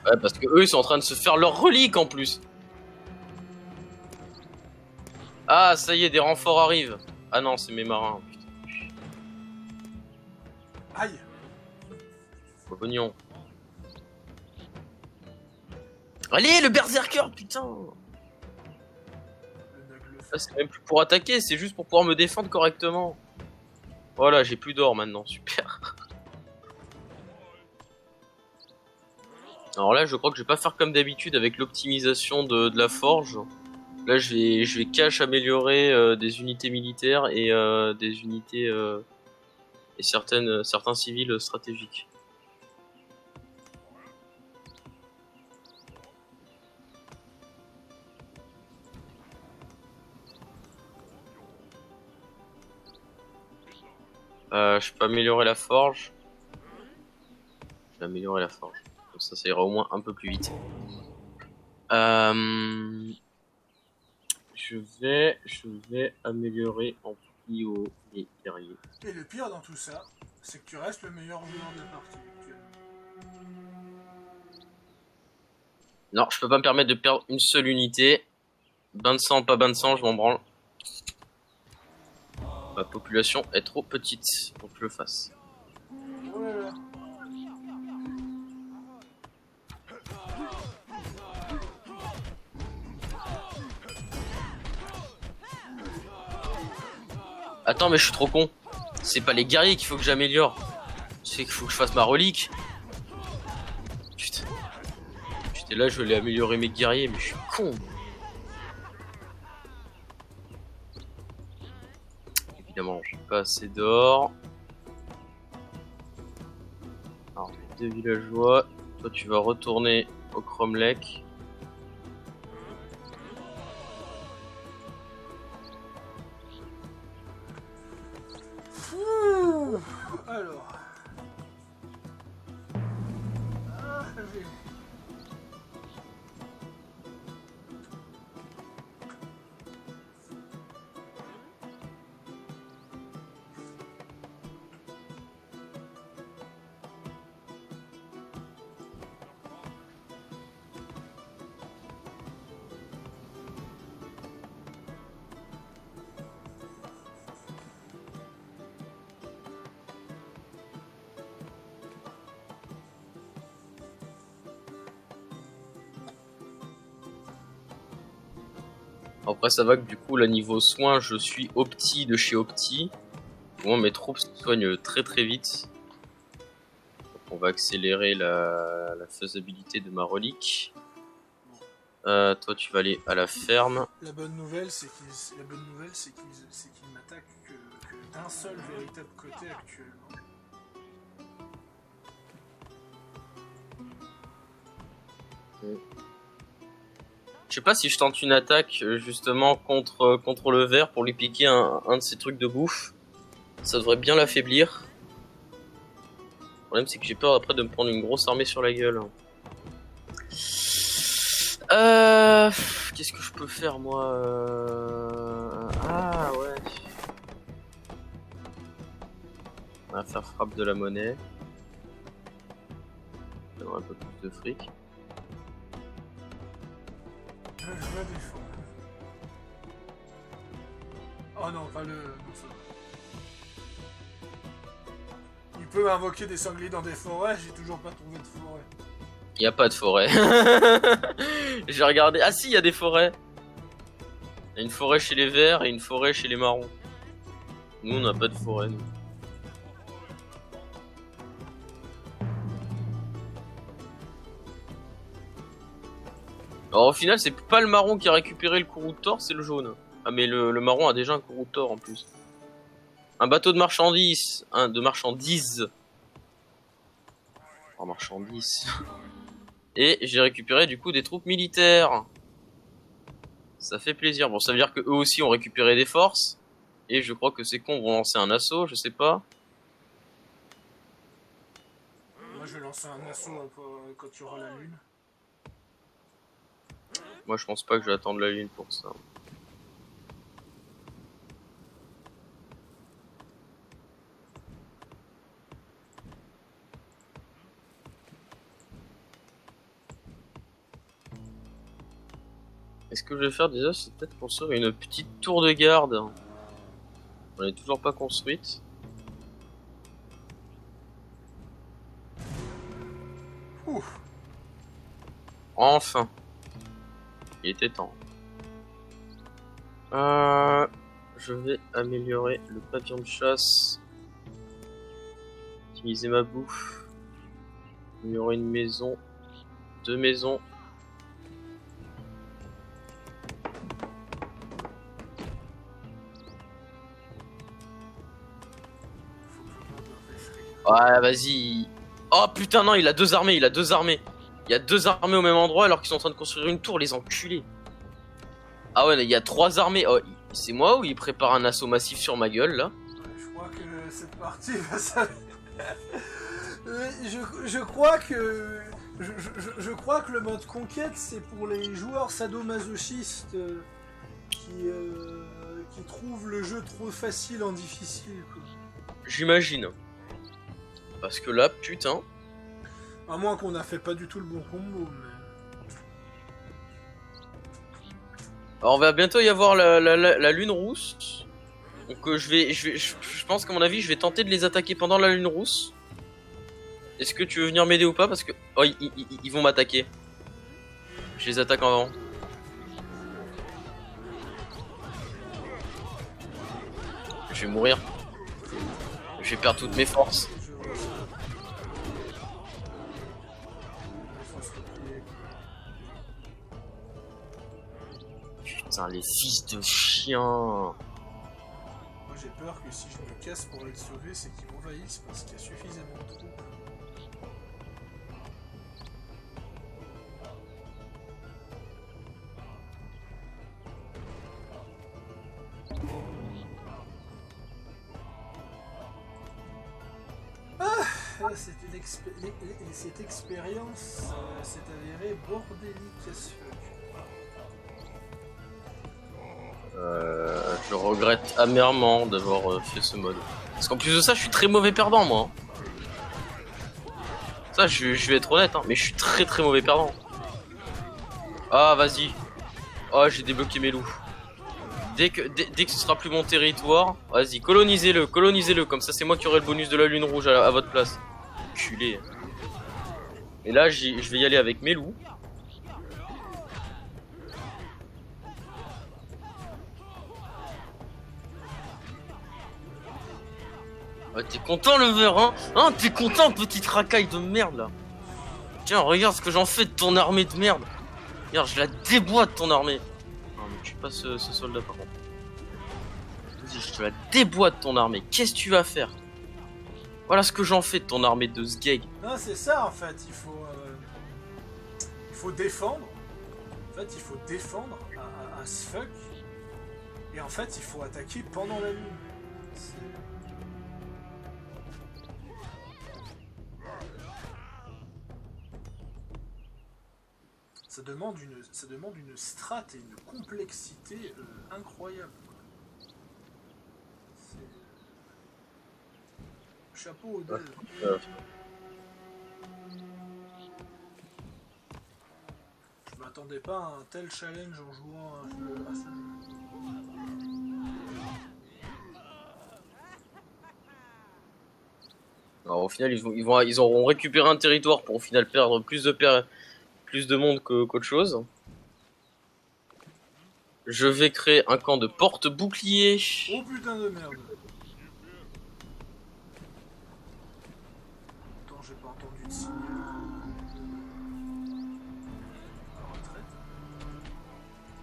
Ouais, parce que eux ils sont en train de se faire leur relique en plus. Ah, ça y est, des renforts arrivent. Ah non, c'est mes marins. Putain. Aïe. Oignon. Allez, le berserker, putain. Le Nug le Là, fait. c'est même plus pour attaquer, c'est juste pour pouvoir me défendre correctement. Voilà, j'ai plus d'or maintenant, super. Alors là, je crois que je vais pas faire comme d'habitude avec l'optimisation de la forge. Là, je vais cash améliorer des unités militaires et des unités et certains civils stratégiques. Je peux améliorer la forge. Je vais améliorer la forge. Comme ça ira au moins un peu plus vite. Je vais améliorer en prio les guerriers. Et le pire dans tout ça, c'est que tu restes le meilleur joueur de la partie actuellement. Non, je peux pas me permettre de perdre une seule unité. Bain de sang, pas bain de sang, je m'en branle. Ma population est trop petite pour que je le fasse. Oh là là. Attends, mais je suis trop con. C'est pas les guerriers qu'il faut que j'améliore. C'est qu'il faut que je fasse ma relique. Putain. J'étais là, je voulais améliorer mes guerriers, mais je suis con. Évidemment, j'ai pas assez d'or. Alors, les deux villageois. Toi, tu vas retourner au Cromlech. Alors. Ah, j'ai- Après, ça va que du coup, là, niveau soins, je suis Opti de chez Opti. Moi, mes troupes se soignent très très vite. Donc, on va accélérer la faisabilité de ma relique. Toi, tu vas aller à la ferme. La bonne nouvelle, c'est qu'ils n'attaquent que d'un seul véritable côté actuellement. Je sais pas si je tente une attaque justement contre le ver pour lui piquer un de ces trucs de bouffe. Ça devrait bien l'affaiblir. Le problème, c'est que j'ai peur après de me prendre une grosse armée sur la gueule. Qu'est-ce que je peux faire moi Ah ouais. On va faire frappe de la monnaie. Ça donnerait un peu plus de fric. Je vois des fois. Oh non, pas le. Non, ça va. Il peut invoquer des sangliers dans des forêts, j'ai toujours pas trouvé de forêt. Y a pas de forêt. J'ai regardé. Ah si, il y a des forêts. Il y a une forêt chez les verts et une forêt chez les marrons. Nous, on n'a pas de forêt, nous. Alors au final, c'est pas le marron qui a récupéré le courroux de Thor, c'est le jaune. Ah mais le marron a déjà un courroux de Thor en plus. Un bateau de marchandises. De marchandises. Oh, marchandises. Et j'ai récupéré du coup des troupes militaires. Ça fait plaisir. Bon, ça veut dire que eux aussi ont récupéré des forces. Et je crois que ces cons vont lancer un assaut, je sais pas. Moi je vais lancer un assaut quand il y aura la lune. Moi je pense pas que je vais attendre la lune pour ça. Est-ce que je vais faire déjà, c'est peut-être construire une petite tour de garde. On est toujours pas construite. Ouf. Enfin. Il était temps. Je vais améliorer le pavillon de chasse. Optimiser ma bouffe. Améliorer une maison. 2 maisons. Ouais, vas-y. Oh putain, non, il a 2 armées, il a 2 armées. Il y a 2 armées au même endroit alors qu'ils sont en train de construire une tour, les enculés. Ah ouais, il y a 3 armées. Oh, c'est moi ou il prépare un assaut massif sur ma gueule là? Je crois que cette partie va s'arrêter. Je crois que. Je crois que le mode conquête c'est pour les joueurs sadomasochistes qui trouvent le jeu trop facile en difficile. J'imagine. Parce que là, putain. À moins qu'on n'a fait pas du tout le bon combo, mais. Alors, on va bientôt y avoir la lune rousse. Donc, je pense qu'à mon avis, je vais tenter de les attaquer pendant la lune rousse. Est-ce que tu veux venir m'aider ou pas? Parce que. Oh, ils vont m'attaquer. Je les attaque en avant. Je vais mourir. Je vais perdre toutes mes forces. Putain, les fils de chiens. Moi j'ai peur que si je me casse pour les sauver, c'est qu'ils m'envahissent parce qu'il y a suffisamment de troupes. Cette expérience s'est avérée bordélique as fuck. Je regrette amèrement d'avoir fait ce mode. Parce qu'en plus de ça, je suis très mauvais perdant, moi. Ça, je vais être honnête, hein, mais je suis très très mauvais perdant. Ah, vas-y. Oh, j'ai débloqué mes loups. Dès que ce sera plus mon territoire, vas-y, colonisez-le, colonisez-le. Comme ça, c'est moi qui aurai le bonus de la lune rouge à votre place. Culé. Et là, je vais y aller avec mes loups. Oh, t'es content le verre, hein? Hein, t'es content, petite racaille de merde, là? Tiens, regarde ce que j'en fais de ton armée de merde. Regarde, je la déboîte, ton armée. Non, mais tue pas ce soldat, par contre. Vas-y, je te la déboîte, ton armée. Qu'est-ce que tu vas faire? Voilà ce que j'en fais de ton armée de sgeg. Non, c'est ça, en fait. Il faut défendre. En fait, il faut défendre à ce fuck. Et en fait, il faut attaquer pendant la lune. Ça demande une strat et une complexité incroyable. Chapeau aux deux. Je m'attendais pas à un tel challenge en jouant à ça. Alors au final, ils auront récupéré un territoire pour au final perdre plus de monde qu'autre chose. Je vais créer un camp de porte-bouclier. Oh putain de merde. Attends, j'ai pas entendu de signal.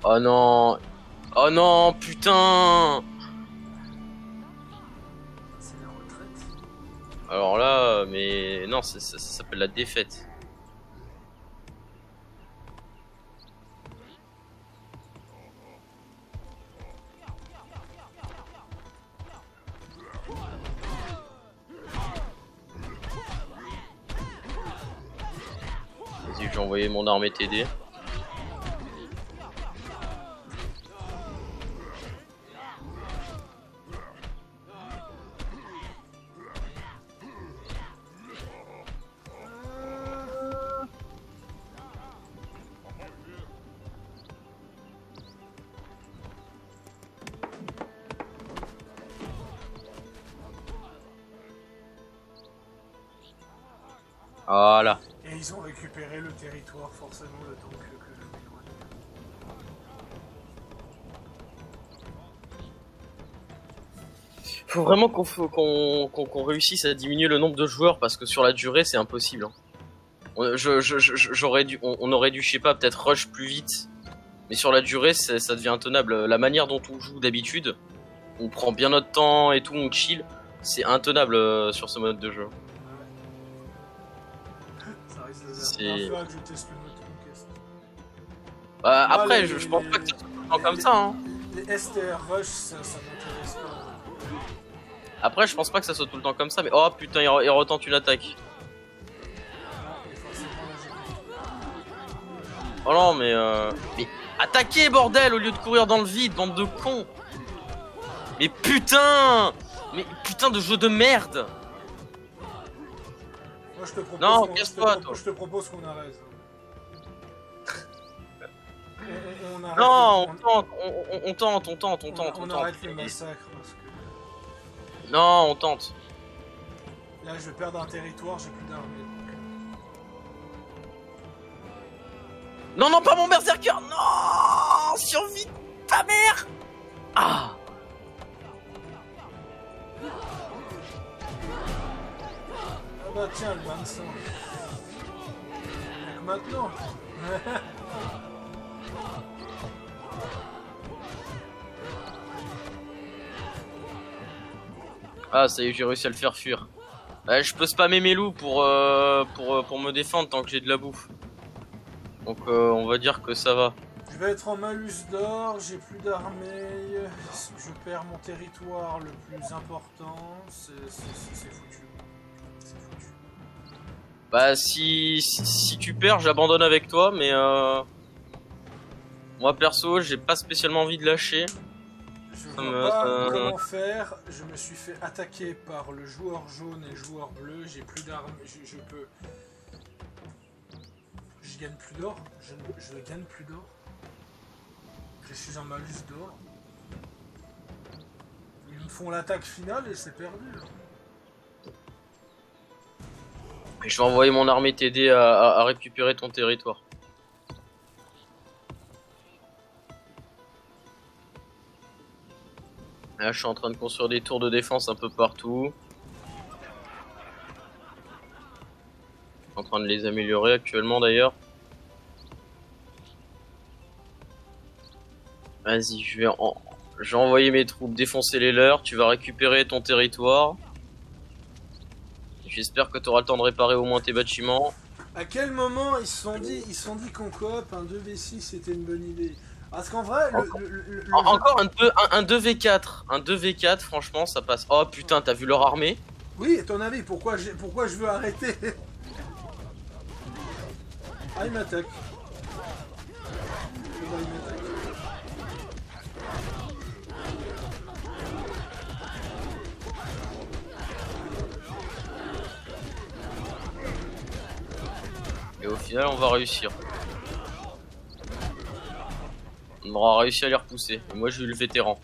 Oh non. Oh non, putain. C'est la retraite. Alors là, mais non, ça s'appelle la défaite. j'ai envoyé mon armée t'aider. Voilà. Et ils ont récupéré le territoire, forcément, le temps que je m'éloigne. Faut vraiment qu'on réussisse à diminuer le nombre de joueurs parce que sur la durée c'est impossible. Hein. On aurait dû, je sais pas, peut-être rush plus vite. Mais sur la durée ça devient intenable. La manière dont on joue d'habitude, on prend bien notre temps et tout, on chill. C'est intenable sur ce mode de jeu. Ça risque de faire que je teste le mode conquest. Après, je pense pas que ça soit comme ça. Hein. Les STR rush, ça m'intéresse pas. Après, je pense pas que ça soit tout le temps comme ça, mais oh putain, il retente une attaque. Oh non, mais attaquez, bordel, au lieu de courir dans le vide, bande de cons. Mais putain de jeu de merde. Moi, je te propose non, casse-toi, toi. Je te propose qu'on arrête. On arrête. Non, on tente. On arrête le massacre parce que... Non, on tente. Là, je vais perdre un territoire, j'ai plus d'armée. Non, pas mon berserker. Non, survie de ta mère. Ah. Ah bah tiens, le bain de sang. Maintenant. Ah, ça y est, j'ai réussi à le faire fuir. Je peux spammer mes loups pour me défendre tant que j'ai de la bouffe. Donc on va dire que ça va. Je vais être en malus d'or, j'ai plus d'armée, je perds mon territoire le plus important, c'est foutu. C'est foutu. Bah si tu perds, j'abandonne avec toi, mais moi perso, j'ai pas spécialement envie de lâcher. Je vois pas comment faire, je me suis fait attaquer par le joueur jaune et le joueur bleu, j'ai plus d'armes, je peux... Je gagne plus d'or, je ne gagne plus d'or. Je suis en malus d'or. Ils me font l'attaque finale et c'est perdu. Je vais envoyer mon armée t'aider à récupérer ton territoire. Là, je suis en train de construire des tours de défense un peu partout. Je suis en train de les améliorer actuellement d'ailleurs. Vas-y, je vais envoyer mes troupes défoncer les leurs. Tu vas récupérer ton territoire. J'espère que tu auras le temps de réparer au moins tes bâtiments. À quel moment ils se sont dit qu'en coop un 2v6 c'était une bonne idée? Parce qu'en vrai, encore un 2v4. Un 2v4, franchement, ça passe. Oh putain, t'as vu leur armée? Oui, à ton avis, pourquoi je veux arrêter? Ah, il m'attaque. Il m'attaque. Et au final, on va réussir. On aura réussi à les repousser. Et moi, j'ai eu le vétéran.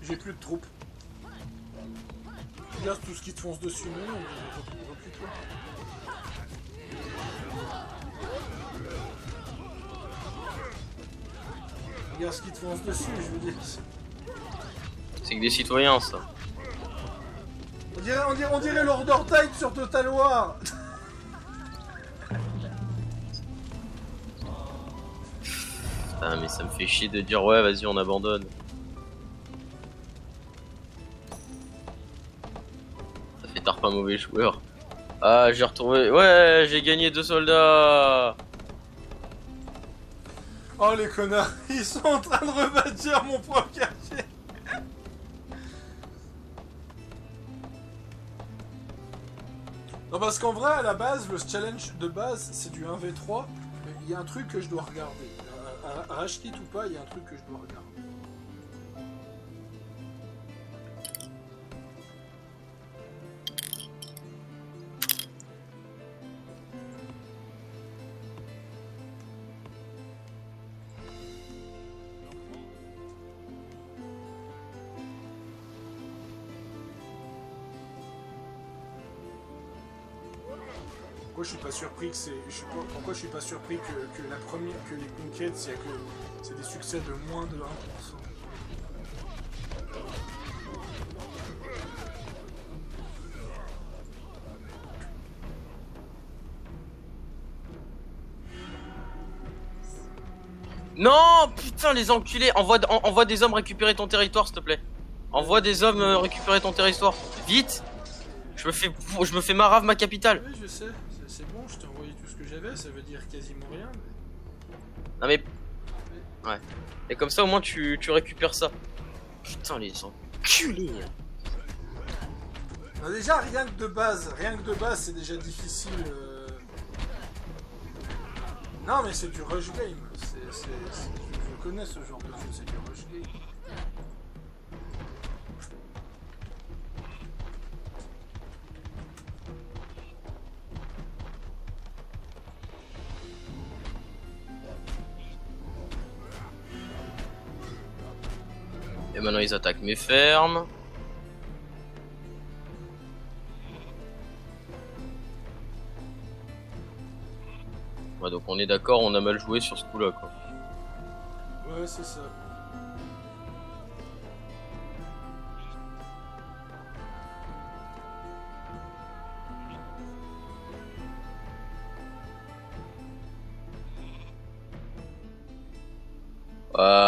J'ai plus de troupes. Regarde tout ce qui te fonce dessus, mais non, replie-toi. Regarde ce qui te fonce dessus, je veux dire. C'est que des citoyens, ça. On dirait Lord Ortide sur Total War. Ah, mais ça me fait chier de dire ouais, vas-y, on abandonne. Ça fait tard pas mauvais joueur. Ah, j'ai retrouvé. Ouais, j'ai gagné 2 soldats. Oh les connards, ils sont en train de rebâtir mon propre quartier. Non, parce qu'en vrai, à la base, le challenge de base, c'est du 1v3. Mais il y a un truc que je dois regarder. Rage Kit ou pas, il y a un truc que je dois regarder. Pourquoi je suis pas surpris que pourquoi je suis pas surpris que la première, que les conquêtes, c'est des succès de moins de 1%. Non, putain, les enculés. Envoie des hommes récupérer ton territoire, s'il te plaît. Envoie des hommes récupérer ton territoire. Vite. Je me fais marave ma capitale. Oui, je sais. C'est bon, je t'ai envoyé tout ce que j'avais. Ça veut dire quasiment rien. Mais... Non mais... Ouais. Et comme ça, au moins, tu récupères ça. Putain, les enculés. Non, déjà, rien que de base, c'est déjà difficile. Non, mais c'est du rush game. Je connais ce genre de jeu, c'est du rush game. Et maintenant, ils attaquent mes fermes. Ouais, donc on est d'accord, on a mal joué sur ce coup-là, quoi. Ouais, c'est ça.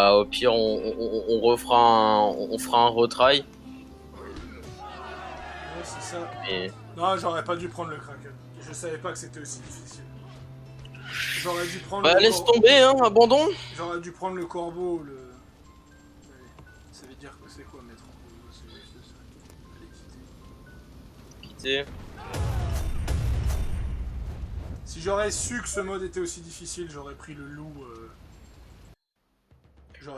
Au pire, on fera un retry. Ouais, c'est ça. Et... Non, j'aurais pas dû prendre le Kraken. Je savais pas que c'était aussi difficile. J'aurais dû prendre Bah, laisse tomber, hein, abandon. J'aurais dû prendre le corbeau, le... Allez, ça veut dire que c'est quoi mettre en corbeau? C'est juste ça. Allez, Quitter. Si j'aurais su que ce mode était aussi difficile, j'aurais pris le loup.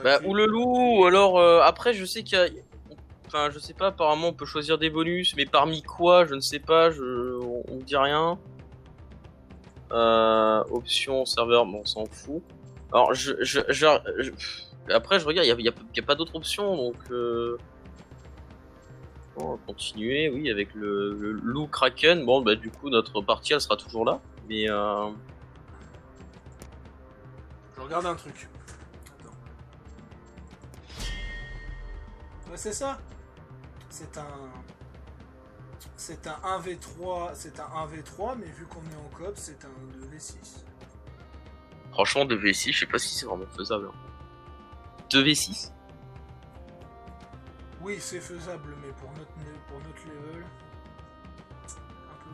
Bah, ou le loup, ou alors après je sais qu'il y a... Enfin je sais pas, apparemment on peut choisir des bonus, mais parmi quoi, je ne sais pas, on me dit rien. Option serveur, bon on s'en fout. Alors après je regarde, il y a pas d'autres options, donc on va continuer, oui, avec le loup Kraken. Bon bah du coup notre partie elle sera toujours là, mais Je regarde un truc. Ouais, c'est ça. C'est un 1v3, mais vu qu'on est en coop, c'est un 2v6. Franchement 2v6, je sais pas si c'est vraiment faisable. 2v6 ? Oui, c'est faisable, mais pour notre level, un peu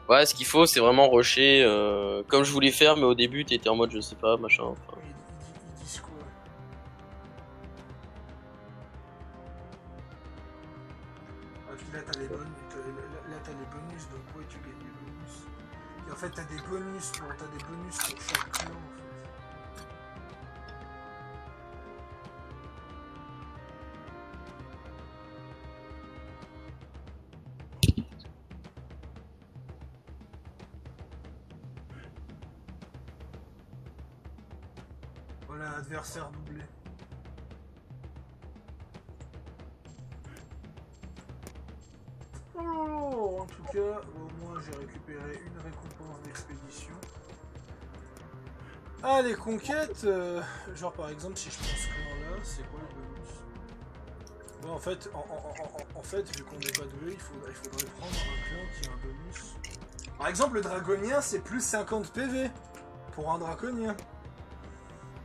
moins. Ouais, ce qu'il faut, c'est vraiment rusher comme je voulais faire, mais au début, t'étais en mode je sais pas, machin. Enfin. Ils disent quoi? Ah, puis là, t'as les bonus, donc ouais, tu gagnes des bonus. Et en fait, t'as des bonus pour chaque clan, en fait. Voilà, adversaire doublé. Oh, en tout cas, au moins j'ai récupéré une récompense d'expédition. Ah, les conquêtes, genre par exemple, si je prends ce clan là, c'est quoi le bonus? Bon, en fait, vu qu'on n'est pas doué, il faudrait prendre un clan qui a un bonus. Par exemple, le dragonien, c'est plus 50 PV pour un draconien.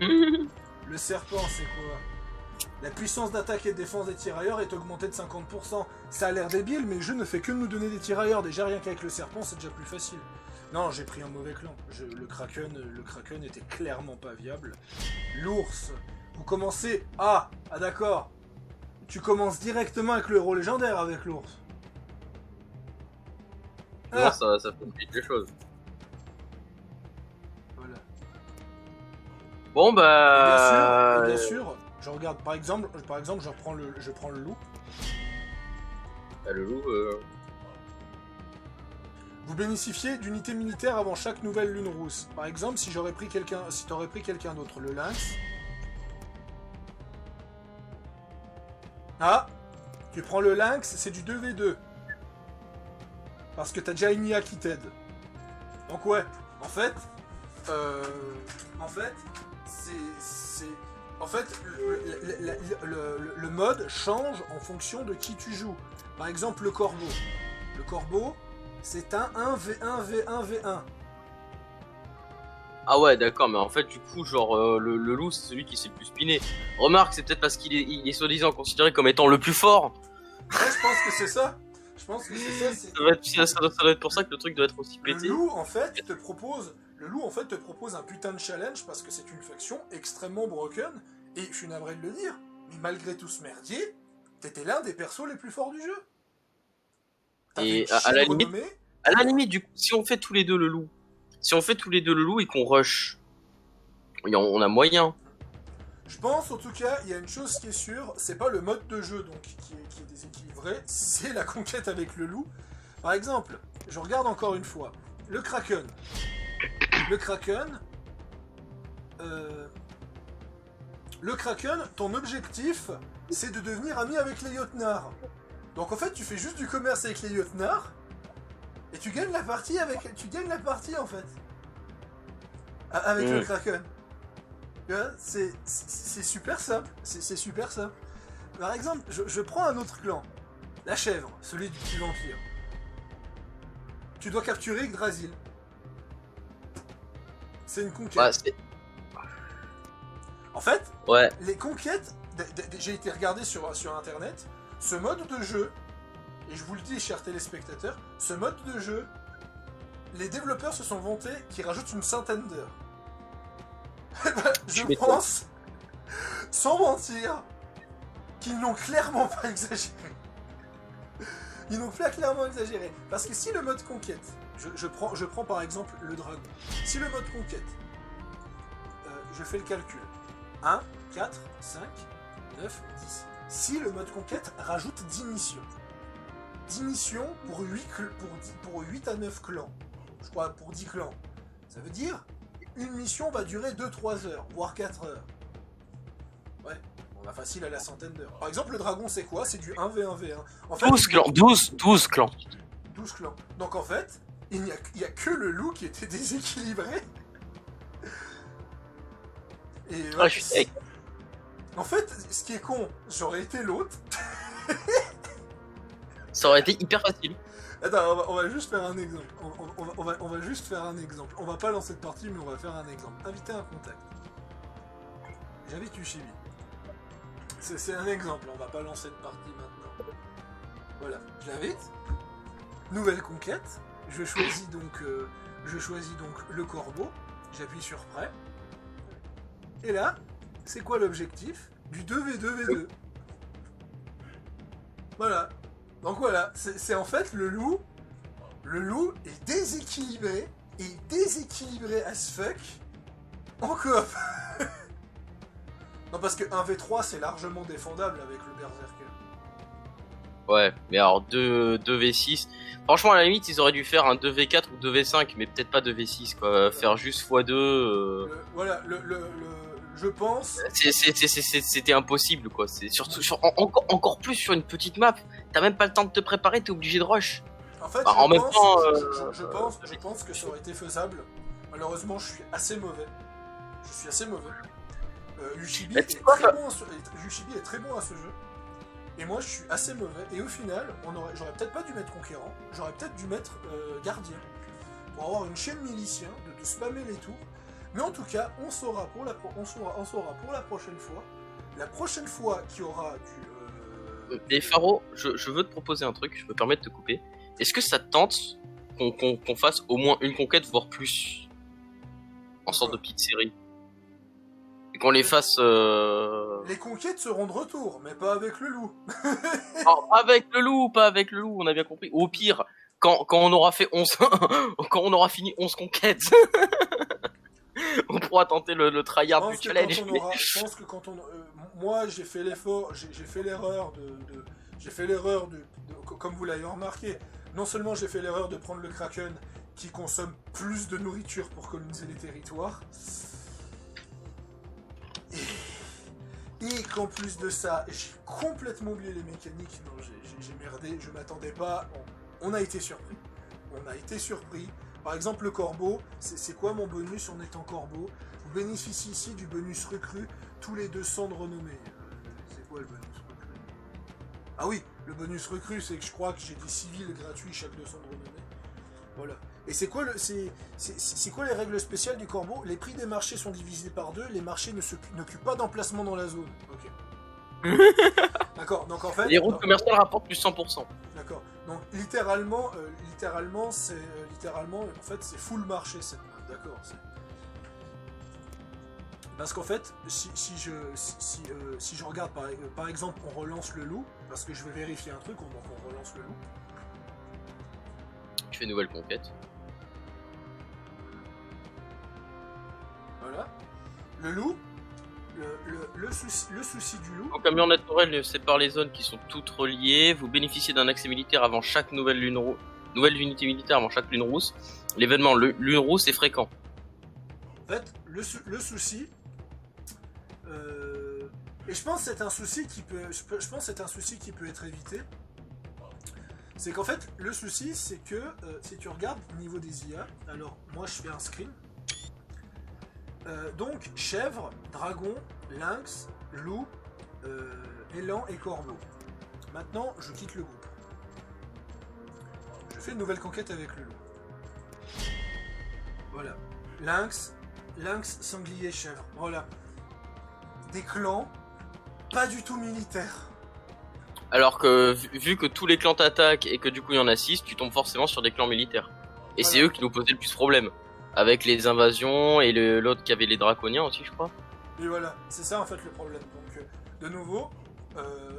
Le serpent, c'est quoi? La puissance d'attaque et de défense des tirailleurs est augmentée de 50%. Ça a l'air débile, mais le jeu ne fait que nous donner des tirailleurs. Déjà, rien qu'avec le serpent, c'est déjà plus facile. Non, j'ai pris un mauvais clan. Le Kraken était clairement pas viable. L'ours, vous commencez... Ah d'accord. Tu commences directement avec le héros légendaire avec l'ours. Non, ça complique les choses. Voilà. Bon bah. Et bien sûr, je regarde par exemple, je prends le loup. Bah, le loup. Vous bénéficiez d'unités militaires avant chaque nouvelle lune rousse. Par exemple, si t'aurais pris quelqu'un d'autre, le lynx. Ah, tu prends le lynx, c'est du 2v2. Parce que t'as déjà une IA qui t'aide. Donc ouais, en fait, le mode change en fonction de qui tu joues. Par exemple, le corbeau. Le corbeau, c'est un 1v1v1v1. Ah ouais, d'accord, mais en fait, du coup, genre, le loup, c'est celui qui s'est le plus spiné. Remarque, c'est peut-être parce qu'il est soi-disant considéré comme étant le plus fort. Ouais, je pense que c'est ça. Je pense que c'est ça. Ça doit être pour ça que le truc doit être aussi pété. Le loup, en fait, te propose un putain de challenge parce que c'est une faction extrêmement broken. Et je suis navré de le dire, mais malgré tout ce merdier, t'étais l'un des persos les plus forts du jeu. Et à la limite, du coup, si on fait tous les deux le loup, et qu'on rush, on a moyen. Je pense, en tout cas, il y a une chose qui est sûre, c'est pas le mode de jeu donc qui est déséquilibré, c'est la conquête avec le loup. Par exemple, je regarde encore une fois, le Kraken. Le Kraken, ton objectif, c'est de devenir ami avec les Jotnar. Donc en fait, tu fais juste du commerce avec les Jotnar, et tu gagnes la partie en fait. Avec le Kraken. C'est super simple. C'est super simple. Par exemple, je prends un autre clan. La chèvre, celui du petit vampire. Tu dois capturer Yggdrasil. C'est une conquête. Ouais, en fait, ouais. Les conquêtes, j'ai été regardé sur internet, ce mode de jeu, et je vous le dis chers téléspectateurs, ce mode de jeu, les développeurs se sont vantés qu'ils rajoutent une centaine d'heures. Je pense, sans mentir, qu'ils n'ont clairement pas exagéré. Ils n'ont pas clairement exagéré. Parce que si le mode conquête, je prends par exemple le dragon, si le mode conquête, je fais le calcul, 1, 4, 5, 9, 10. Si le mode conquête rajoute 10 missions. 10 missions pour 8 à 9 clans. Je crois pour 10 clans. Ça veut dire une mission va durer 2-3 heures, voire 4 heures. Ouais, on va facile à la centaine d'heures. Par exemple, le dragon, c'est quoi? C'est du 1v1v1. En fait, 12 clans, 12 clans. 12 clans. Donc en fait, il n'y a que le loup qui était déséquilibré. Et en fait, ce qui est con, j'aurais été l'autre. Ça aurait été hyper facile. Attends, on va juste faire un exemple. On va juste faire un exemple. On va pas lancer de partie, mais on va faire un exemple. Inviter un contact. J'invite Ushibi. C'est un exemple, on va pas lancer de partie maintenant. Voilà, je l'invite. Nouvelle conquête. Je choisis donc le corbeau. J'appuie sur prêt. Et là, c'est quoi l'objectif? Du 2v2v2. Voilà. Donc voilà, c'est en fait le loup est déséquilibré, as fuck en coop. Non, parce que 1v3 c'est largement défendable avec le berserker. Ouais, mais alors 2v6, franchement à la limite ils auraient dû faire un 2v4 ou 2v5, mais peut-être pas 2v6 quoi, faire juste x2. Voilà, je pense. C'était impossible quoi, c'est surtout encore plus sur une petite map, t'as même pas le temps de te préparer, t'es obligé de rush. En fait, je pense que ça aurait été faisable. Malheureusement, je suis assez mauvais. Ushibi est très bon à ce jeu. Et moi, je suis assez mauvais. Et au final, j'aurais peut-être pas dû mettre conquérant. J'aurais peut-être dû mettre gardien. Pour avoir une chaîne milicien, de spammer les tours. Mais en tout cas, on saura pour la prochaine fois. La prochaine fois qu'il y aura du... Et Faro, je veux te proposer un truc, je me permets de te couper. Est-ce que ça te tente qu'on fasse au moins une conquête, voire plus, en sorte de petite série? qu'on les fasse... Les conquêtes seront de retour, mais pas avec le loup. Non, pas avec le loup, on a bien compris. Au pire, quand on aura fait 11... quand on aura fini 11 conquêtes, on pourra tenter le tryhard du challenge. Je pense que quand on... moi, j'ai fait l'effort, j'ai fait l'erreur comme vous l'avez remarqué, non seulement j'ai fait l'erreur de prendre le Kraken, qui consomme plus de nourriture pour coloniser les territoires, et qu'en plus de ça, j'ai complètement oublié les mécaniques. Non, j'ai merdé, je m'attendais pas. On a été surpris. Par exemple, le corbeau, c'est quoi mon bonus en étant corbeau? Vous bénéficiez ici du bonus recrue tous les 200 de renommée. C'est quoi le bonus recrue? Ah oui, le bonus recrue, c'est que je crois que j'ai des civils gratuits chaque 200 de renommée. Voilà. Et c'est quoi les règles spéciales du corbeau? Les prix des marchés sont divisés par 2, les marchés n'occupent pas d'emplacement dans la zone. Ok. D'accord, donc en fait... Les routes commerciales rapportent plus 100%. D'accord. Donc littéralement, en fait, c'est full marché cette map. D'accord. Parce qu'en fait, si je regarde par exemple, on relance le loup, parce que je vais vérifier un truc, donc on relance le loup. Tu fais nouvelle conquête. Voilà. Le loup, le souci du loup... Donc un mur naturel sépare les zones qui sont toutes reliées. Vous bénéficiez d'un accès militaire avant chaque nouvelle unité militaire avant chaque lune rousse. L'événement lune rousse est fréquent. En fait, le souci... et je pense que c'est un souci qui peut être évité. C'est qu'en fait, le souci, c'est que si tu regardes au niveau des IA, alors moi je fais un screen. Donc, chèvre, dragon, lynx, loup, élan et corbeau. Maintenant, je quitte le groupe. Je fais une nouvelle conquête avec le loup. Voilà. Lynx, sanglier, chèvre. Voilà. Des clans pas du tout militaires. Alors que, vu que tous les clans t'attaquent et que du coup il y en a 6, tu tombes forcément sur des clans militaires. Et voilà. C'est eux qui nous posaient le plus problème. Avec les invasions et l'autre qui avait les draconiens aussi, je crois. Et voilà, c'est ça en fait le problème. Donc, de nouveau,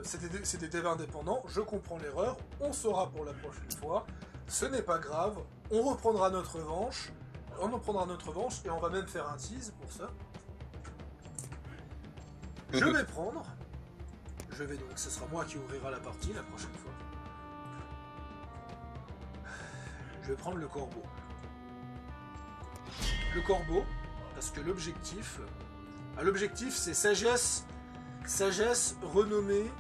c'est des devs indépendants, je comprends l'erreur, on saura pour la prochaine fois, ce n'est pas grave, on reprendra notre revanche, et on va même faire un tease pour ça. Je vais prendre, donc ce sera moi qui ouvrira la partie la prochaine fois. Je vais prendre le corbeau. Le corbeau, parce que l'objectif c'est sagesse, renommée,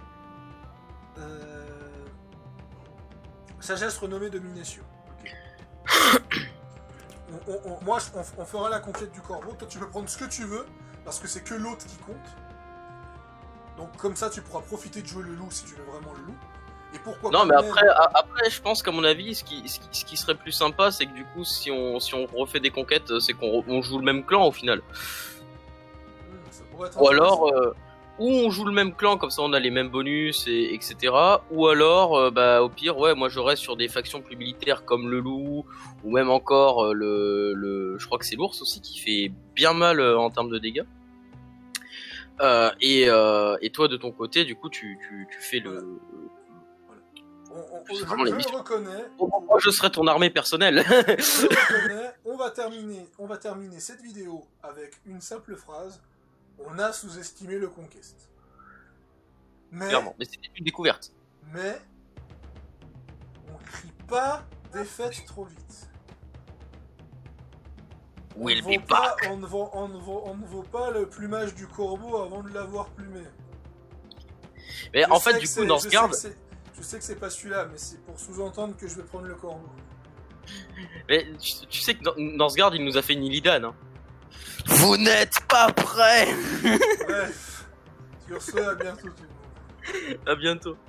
domination. Okay. On fera la conquête du corbeau. Toi tu peux prendre ce que tu veux, parce que c'est que l'autre qui compte. Donc comme ça tu pourras profiter de jouer le loup si tu veux vraiment le loup. Et pourquoi non mais après je pense qu'à mon avis ce qui serait plus sympa c'est que du coup si on refait des conquêtes c'est qu'on joue le même clan au final. Ça pourrait être ou alors ou on joue le même clan comme ça on a les mêmes bonus etc. Ou alors au pire ouais moi je reste sur des factions plus militaires comme le loup ou même encore je crois que c'est l'ours aussi qui fait bien mal en termes de dégâts. Et toi de ton côté du coup tu fais le je le reconnais. Moi, je serai ton armée personnelle. Je le reconnais. On va terminer cette vidéo avec une simple phrase. On a sous-estimé le Conquest. Clairement, mais c'était une découverte. Mais on crie pas défaite trop vite. On ne vaut pas le plumage du corbeau avant de l'avoir plumé. Mais en fait, du coup, dans ce garde... Je sais que c'est pas celui-là, mais c'est pour sous-entendre que je vais prendre le corbeau. Mais tu sais que dans ce garde, il nous a fait une Illidan. Hein. Vous n'êtes pas prêts. Bref. Sur ce, à bientôt tout le monde. À bientôt.